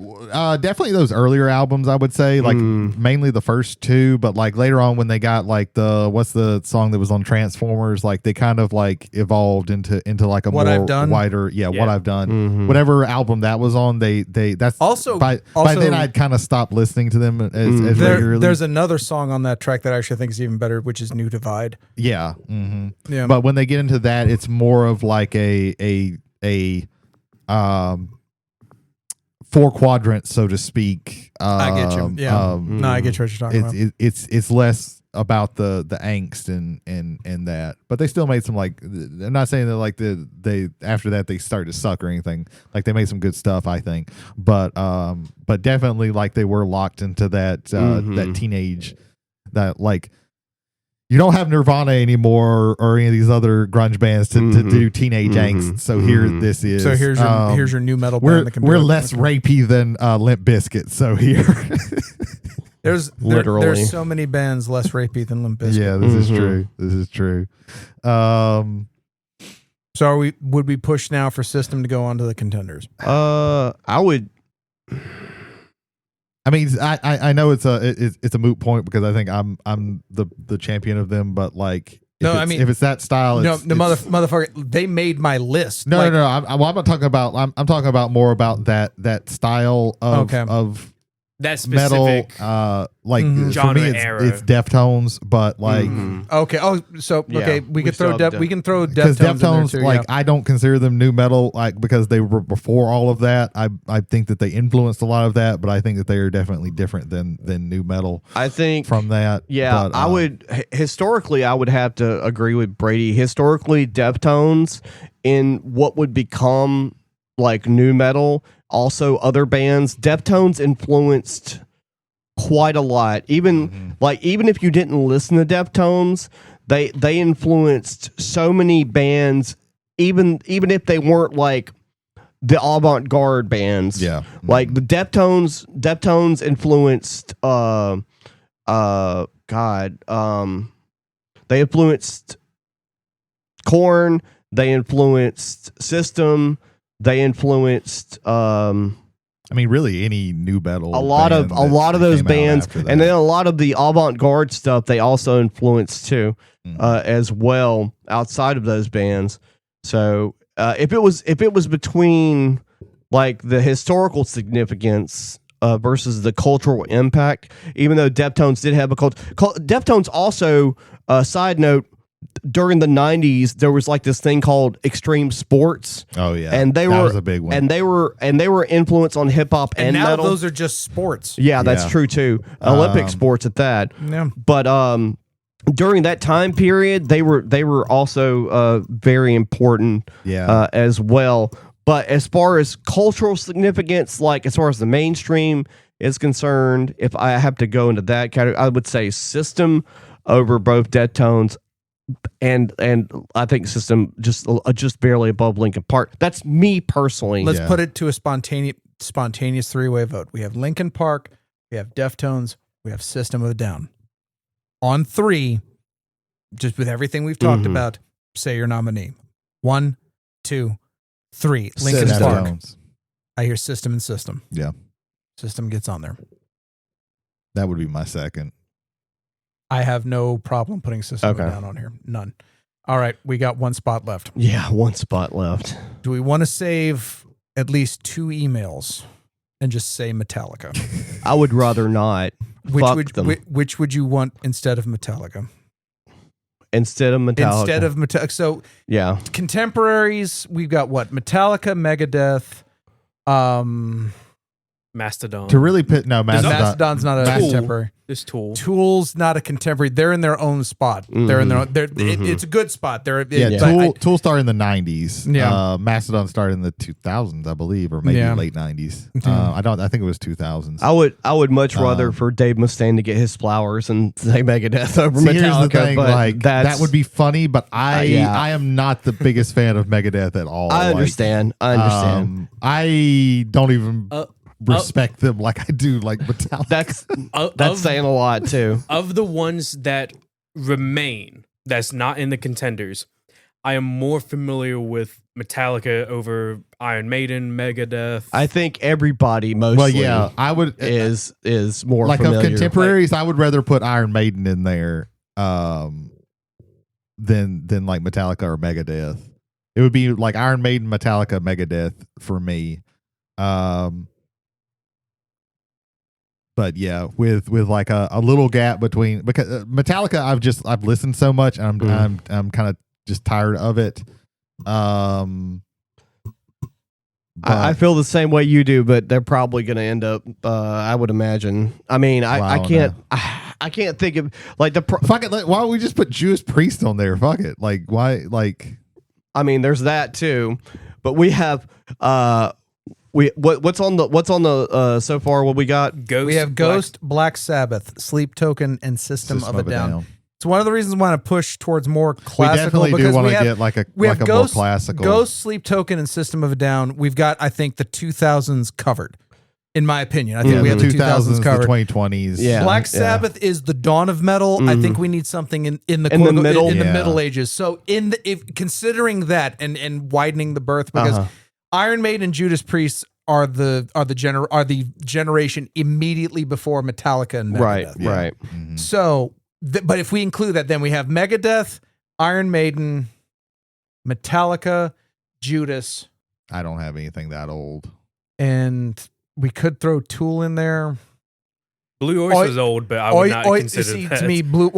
Definitely those earlier albums, I would say, like mainly the first 2, but like later on when they got like what's the song that was on Transformers, like they kind of like evolved into like a What more I've Done? wider, What I've Done, whatever album that was on, they that's Also by then I'd kind of stopped listening to them as regularly. There's another song on that track that I actually think is even better, which is New Divide. Yeah. Yeah. But when they get into that, it's more of like a 4 quadrants, so to speak. I get you. Yeah. No, I get what you're talking about. It's less about the angst and that, but they still made some, like, I'm not saying that like they after that they started to suck or anything. Like they made some good stuff, I think, but definitely like they were locked into that that teenage, that like. You don't have Nirvana anymore or any of these other grunge bands to do teenage angst. So here this is. So here's your new metal we're, band that can do we're it. less rapey than Limp Bizkit. So here. Literally. There's so many bands less rapey than Limp Bizkit. Yeah, this is true. This is true. So would we push now for System to go on to the contenders? I would. I mean, I know it's a moot point because I think I'm the champion of them, but like, if it's that style, motherfucker, they made my list. No. I'm not talking about. I'm talking about more about that style of that specific metal, like genre for me, era. it's Deftones, but like okay. Oh, so okay, we can throw because Deftones in there too, like yeah. I don't consider them new metal, like because they were before all of that. I think that they influenced a lot of that, but I think that they are definitely different than new metal. I think from that. Yeah, but, I would historically I would have to agree with Brady. Historically, Deftones in what would become like new metal. Also, other bands, Deftones influenced quite a lot. Even if you didn't listen to Deftones, they influenced so many bands. Even if they weren't like the avant-garde bands, like the Deftones influenced. They influenced Korn. They influenced System. They influenced I mean, really any new metal. a lot of those bands, and then a lot of the avant-garde stuff they also influenced too, as well outside of those bands. So if it was between like the historical significance versus the cultural impact, even though Deftones did have a Deftones also, side note, during the 90s there was like this thing called extreme sports. Oh yeah, and that was a big one. And they were influenced on hip hop and now metal. those are just sports. Yeah, that's true too. Olympic sports at that. Yeah. But during that time period, they were also very important. As well. But as far as cultural significance, like as far as the mainstream is concerned, if I have to go into that category, I would say System over both Deftones. And I think System just barely above Linkin Park. That's me personally. Let's put it to a spontaneous three-way vote. We have Linkin Park, we have Deftones, we have System of a Down. On 3, just with everything we've talked about, say your nominee. 1, 2, 3. Linkin Park. I hear System and System. Yeah. System gets on there. That would be my second. I have no problem putting System of a Down on here. None. All right, we got one spot left. Yeah, one spot left. Do we want to save at least 2 emails and just say Metallica? I would rather not. Which would you want instead of Metallica? Instead of Metallica. So yeah, contemporaries, we've got what? Metallica, Megadeth, Mastodon. To really put Mastodon's not a contemporary. This Tool's not a contemporary. They're in their own spot. They're in their own. It's a good spot. Tool started in the 90s. Yeah. Mastodon started in the 2000s, I believe, or maybe late 90s. I think it was 2000s. I would much rather for Dave Mustaine to get his flowers and say Megadeth over Metallica. Here's the thing, but that would be funny, but I am not the biggest fan of Megadeth at all. I understand. I don't even respect them like I do like Metallica. That's saying a lot too. Of the ones that remain, that's not in the contenders, I am more familiar with Metallica over Iron Maiden, Megadeth. I think everybody mostly. Well, yeah, I would is more like familiar. Of contemporaries. I would rather put Iron Maiden in there than like Metallica or Megadeth. It would be like Iron Maiden, Metallica, Megadeth for me. But yeah, with like a little gap between, because Metallica, I've listened so much, and I'm kind of just tired of it. I feel the same way you do, but they're probably going to end up. I would imagine. I mean, I can't think of like the fuck it. Why don't we just put Judas Priest on there? Fuck it. Like why? Like, I mean, there's that too, but we have what's on the so far? What we got? We have Ghost, Black Sabbath, Sleep Token, and System of a Down. It's one of the reasons we want to push towards more classical. We definitely do want to get like a more classical. Ghost, Sleep Token, and System of a Down. We've got, I think, the 2000s covered. In my opinion, I think we have the 2000s covered. The 2020s. Yeah. Black Sabbath is the dawn of metal. I think we need something in the Middle Ages. So considering that and widening the berth, because Iron Maiden and Judas Priest are the generation immediately before Metallica and Megadeth. Right. Mm-hmm. So, but if we include that, then we have Megadeth, Iron Maiden, Metallica, Judas. I don't have anything that old. And we could throw Tool in there. Blue Oyster's old, but I would not consider that. To me, Blue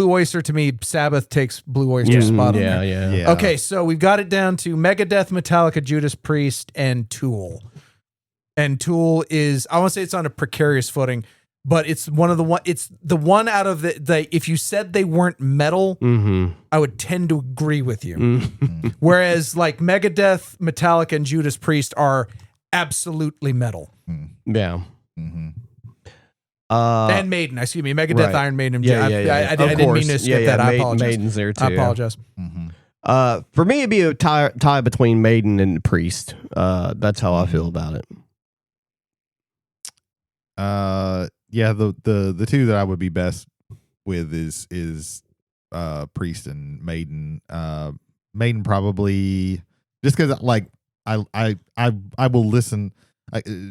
Oyster, to me, Sabbath takes Blue Oyster's spot on there. Yeah. Okay, so we've got it down to Megadeth, Metallica, Judas Priest, and Tool. And Tool is, I want to say it's on a precarious footing, but it's it's the one out of the if you said they weren't metal, I would tend to agree with you. Whereas like Megadeth, Metallica, and Judas Priest are absolutely metal. Yeah. And Maiden, excuse me, Megadeth, right. Iron Maiden. I didn't mean to skip that. I apologize. Maiden's there too. I apologize. For me, it'd be a tie between Maiden and Priest. That's how I feel about it. The two that I would be best with is Priest and Maiden. Maiden probably just because like I will listen.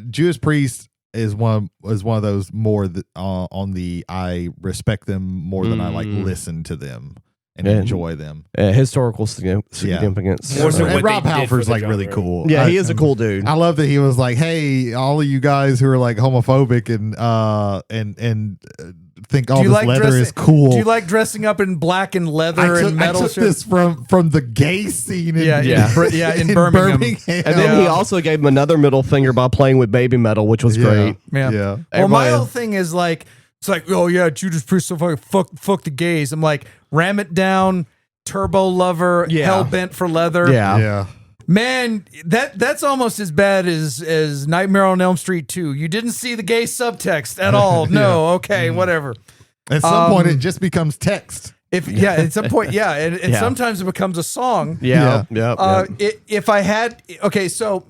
Judas Priest is one of those more on the I respect them more than I like listen to them and enjoy them. Historical significance. And Rob Halford's like really cool. Yeah, he is a cool dude. I love that he was like, "Hey, all of you guys who are like homophobic and think all this leather is cool. Do you like dressing up in black and leather and metal?" I took this from the gay scene in in Birmingham. And then he also gave him another middle finger by playing with baby metal, which was great. Yeah. Well, my whole thing is like, it's like, oh yeah, Judas Priest so fucking fuck the gays. I'm like, ram it down, Turbo Lover, hell bent for leather. Yeah. Man, that's almost as bad as Nightmare on Elm Street 2. You didn't see the gay subtext at all. No, okay, whatever. At some point, it just becomes text. At some point, and sometimes it becomes a song. If I had, so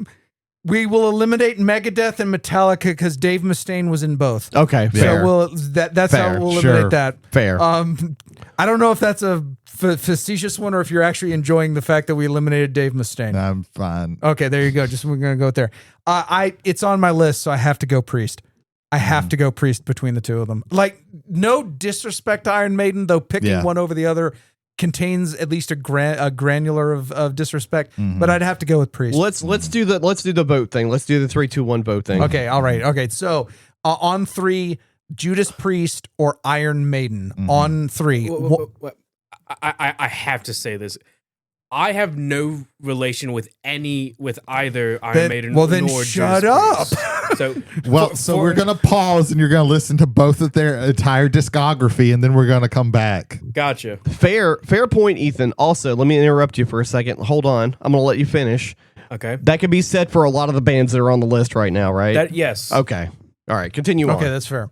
we will eliminate Megadeth and Metallica because Dave Mustaine was in both. Okay, fair. So that's how we'll eliminate that. Fair. I don't know if that's a facetious one or if you're actually enjoying the fact that we eliminated Dave Mustaine. I'm fine. Okay, there you go. We're gonna go with there. It's on my list, so I have to go Priest. I have to go Priest between the two of them. Like, no disrespect to Iron Maiden, though picking one over the other contains at least a granular of disrespect. But I'd have to go with Priest. Let's do the vote thing. Let's do the 3, 2, 1 vote thing. Okay, all right. Okay, so on 3, Judas Priest or Iron Maiden. On 3. I have to say this. I have no relation with either Iron Maiden well, then nor shut Judas up. Priest. So, we're gonna pause and you're gonna listen to both of their entire discography, and then we're gonna come back. Gotcha. Fair point, Ethan. Also, let me interrupt you for a second. Hold on. I'm gonna let you finish. Okay. That could be said for a lot of the bands that are on the list right now, right? Yes. Okay. All right. Continue on. Okay, that's fair.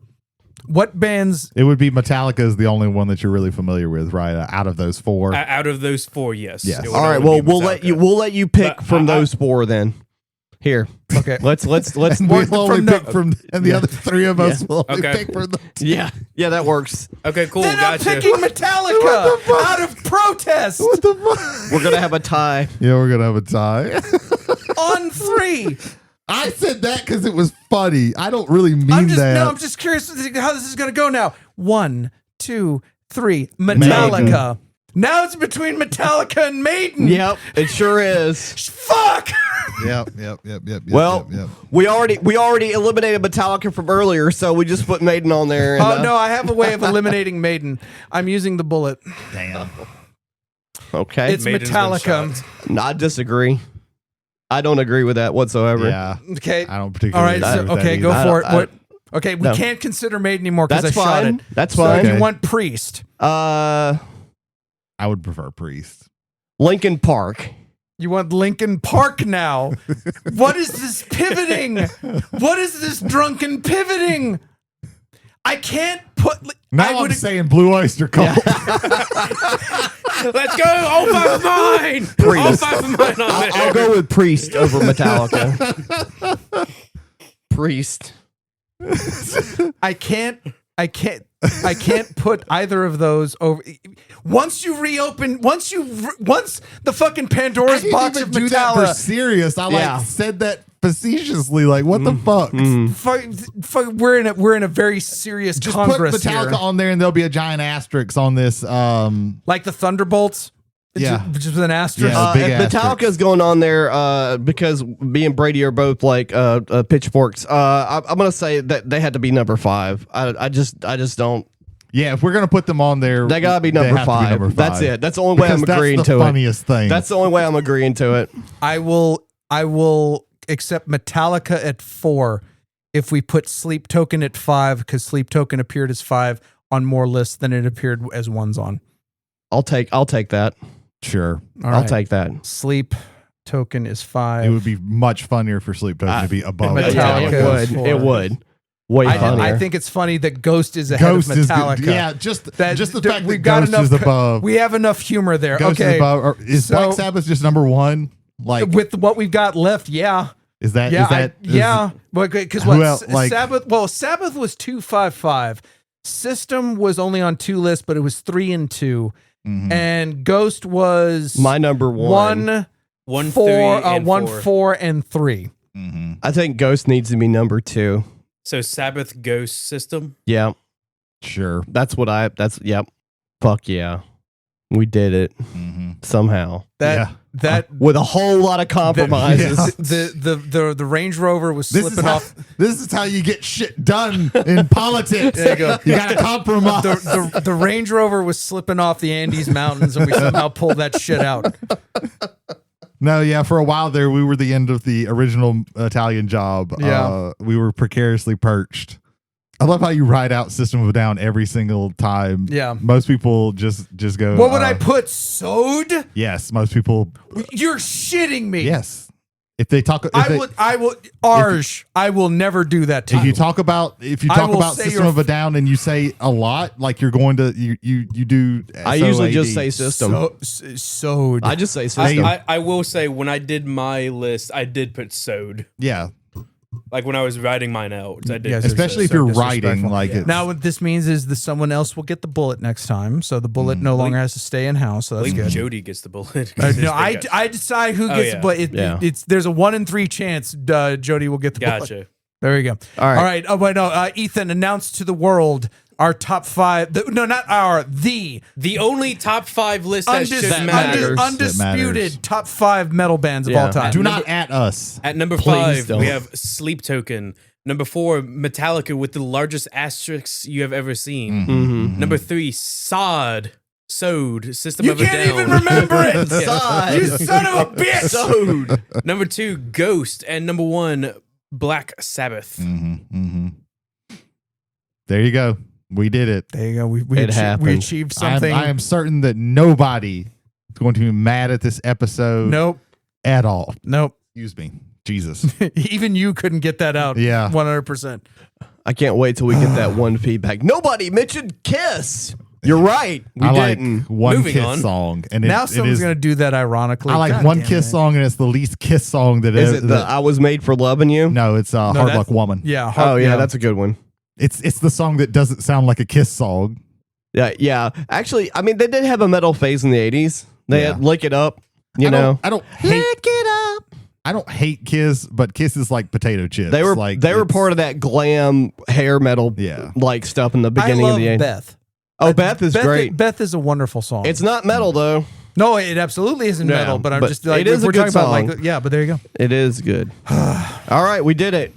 What bands? It would be Metallica is the only one that you're really familiar with, right? Out of those 4. Out of those 4, yes. Yes. It would All right. only Well, be we'll let you pick But from those 4 then. Here. Okay. Let's We'll only pick from, and the other 3 of us will only Okay. pick from the. Yeah, that works. Okay, cool. Then I'm Gotcha. picking Metallica out of protest What the fuck? We're gonna have a tie. Yeah, we're gonna have a tie. on 3. I said that because it was funny. I don't really mean I'm that. just curious how this is going to go now. 1, 2, 3. Metallica. Now it's between Metallica and Maiden. Yep, it sure is. Fuck. Yep. Well, we already eliminated Metallica from earlier, so we just put Maiden on there. And, Oh no, I have a way of eliminating Maiden. I'm using the bullet. Damn. Okay, It's Maiden's been Metallica. shot. I disagree. I don't agree with that whatsoever. Yeah, Okay. I don't All particularly. right. So, agree with okay, that go either. for it. I- What? Okay, we no. can't consider Maiden anymore because I That's shot fine. it. That's So fine. you want Priest? I would prefer Priest. Linkin Park. You want Linkin Park now? What is this pivoting? What is this drunken pivoting? I can't put. Now I'm saying Blue Oyster Cult. Let's go. All 5 of mine. All 5 of mine on there. I'll go with Priest over Metallica. Priest. I can't put either of those over. Once the fucking Pandora's I box didn't of even do that for Metallica. serious. I Yeah. said that facetiously. Like, what the fuck? We're in a very serious Just Congress put Metallica here. on there, and there'll be a giant asterisk on this. Like the Thunderbolts. Yeah. Just with an asterisk. Yeah. Big If asterisk. Metallica's going on there, because me and Brady are both like pitchforks. I'm gonna say that they had to be number 5. I just don't. Yeah, if we're gonna put them on there, They gotta be they number have to 5. That's it. That's the only way Because I'm agreeing that's the to it. funniest thing. That's the only way I'm agreeing to it. I will accept Metallica at 4 if we put Sleep Token at 5 because Sleep Token appeared as 5 on more lists than it appeared as ones on. I'll take that. sure. All I'll right. take that. Sleep Token is 5. It would be much funnier for Sleep Token to be above Metallica Yeah, is it 4. would. It would. Way funnier. I think it's funny that Ghost is ahead Ghost of is Metallica. good. Yeah, just the fact we've that got Ghost enough is above. We have enough humor there. Ghost okay, is above. Or is so- Black Sabbath just number 1? Like, with what we've got left, yeah. is that? Yeah, is that? because Who else, like- Sabbath? Well, Sabbath was 255. System was only on 2 lists, but it was 3 and 2, Mhm. and Ghost was my number 1. 1, 4, 3, and 1, 4. 4, and 3. Mhm. I think Ghost needs to be number 2. So Sabbath, Ghost, System. Yeah, Sure. yep. Fuck yeah. We did it Mhm. somehow. That With a whole lot of compromises. the Range Rover was slipping off. This is how you get shit done in politics. There you go. You got to compromise. The Range Rover was slipping off the Andes Mountains, and we somehow pulled that shit out. No, yeah, for a while there, we were the end of the original Italian Job. Yeah. We were precariously perched. I love how you ride out System of a Down every single time. Yeah. Most people just go. What would I put? Sewed? Yes, most people. You're shitting me. Yes. If they talk, I will. Arj, I will never do that to if you talk about I will say System you're- of a Down and you say a lot, like you're going to you do. I usually just SOAD. say System. Sewed. I just say System. I will say when I did my list, I did put sewed. Yeah, Like when I was writing mine out, I did. Yes, especially if so you're disrespectful. writing like Yeah. it's, Now what this means is that someone else will get the bullet next time, so the bullet no longer has to stay in house. So I that's think good. Jody gets the bullet. No, I decide who gets, yeah. but Yeah. it's there's a 1 in 3 chance Jody will get the bullet. Gotcha. There you go. All right. All right. Oh, wait, no. Ethan, announce to the world our top 5. The only top 5 list that should matter. undisputed top 5 metal bands of all time. Do not at us. At number Please 5, don't. we have Sleep Token. Number 4, Metallica with the largest asterisks you have ever seen. Mm-hmm. Number 3, Sod, System You of a Down. can't even remember it. Sod. You son of a bitch. Sod. Number 2, Ghost, and number 1, Black Sabbath. There you go. We did it. There you go. We happened. We achieved something. I am certain that nobody is going to be mad at this episode. Nope. At all. Nope. Excuse me. Jesus. Even you couldn't get that out. Yeah. 100%. I can't wait till we get that one feedback. Nobody mentioned Kiss. You're right. We I didn't. like one Moving Kiss on. song. And Now it someone's is, going to do that ironically. I like God one damn Kiss it. song, and it's the least Kiss song that Is it the that- I Was Made for Loving You? No, it's Hard that's- Luck Woman. Yeah. Oh, yeah, that's a good one. It's the song that doesn't sound like a Kiss song. Yeah. Actually, I mean, they did have a metal phase in the 80s. They Yeah. had Lick It Up, I know. don't hate it up. I don't hate Kiss, but Kiss is like potato chips. They were like part of that glam hair metal like stuff in the beginning I of love the 80s. Beth. Oh, Beth is great. Beth is a wonderful song. It's not metal though. No, it absolutely isn't Yeah, metal, but I'm but just like, it is if a we're good talking about song. like, yeah, but there you go. It is good. All right, we did it.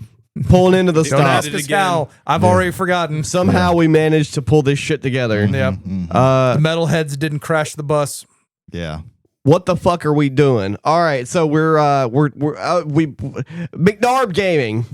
Pulling into the Don't stop. ask it us again. how. I've already forgotten. Somehow we managed to pull this shit together. Yeah. The metalheads didn't crash the bus. Yeah. What the fuck are we doing? All right, so we McNarb Gaming,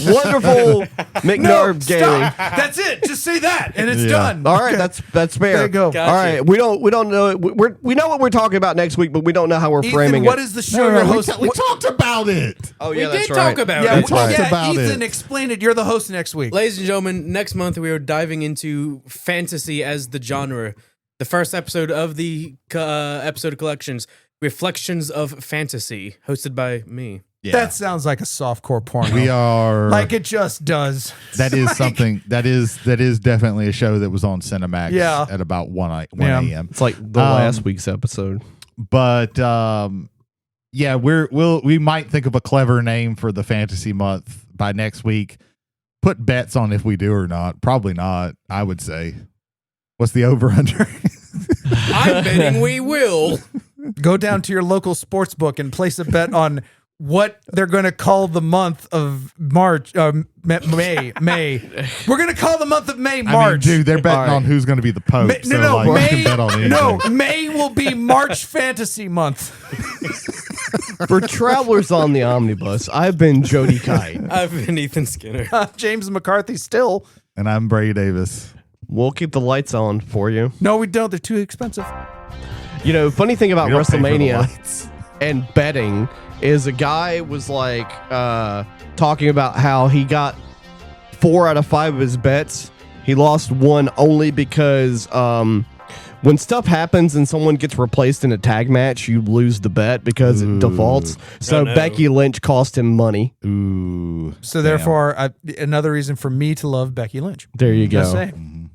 wonderful McNarb Gaming. Stop. That's it. Just say that, and it's Yeah. done. All right, that's fair. There you go. Gotcha. All right, we don't know. We know what we're talking about next week, but we don't know how we're framing Ethan, what it. is the show you're we hosting? talked about it. Oh We yeah, that's did right. talk about Yeah, it. That's right. about Ethan, it. explain it. You're the host next week. Ladies and gentlemen, next month we are diving into fantasy as the genre. The first episode of the episode of collections, Reflections of Fantasy, hosted by me. Yeah. That sounds like a softcore porno. We are like it just does. that is something that is definitely a show that was on Cinemax Yeah. at about 1 Yeah. a.m. It's like the last week's episode. But yeah, we might think of a clever name for the fantasy month by next week. Put bets on if we do or not. Probably not, I would say. What's the over under? I'm betting we will. Go down to your local sports book and place a bet on what they're going to call the month of March, May. We're going to call the month of May March. I mean, dude, they're betting All right. on who's going to be the Pope. May, so no, like, you May. can bet on anything. No, May will be March Fantasy Month. For Travelers on the Omnibus, I've been Jody Kite. I've been Ethan Skinner. James McCarthy still. And I'm Brady Davis. We'll keep the lights on for you. No, we don't. They're too expensive. You know, funny thing about We don't pay for the WrestleMania lights. and betting is a guy was like talking about how he got 4 out of 5 of his bets. He lost 1 only because when stuff happens and someone gets replaced in a tag match, you lose the bet because it defaults. So Oh, no. Becky Lynch cost him money. Ooh. So therefore, another reason for me to love Becky Lynch. There you Just go. saying.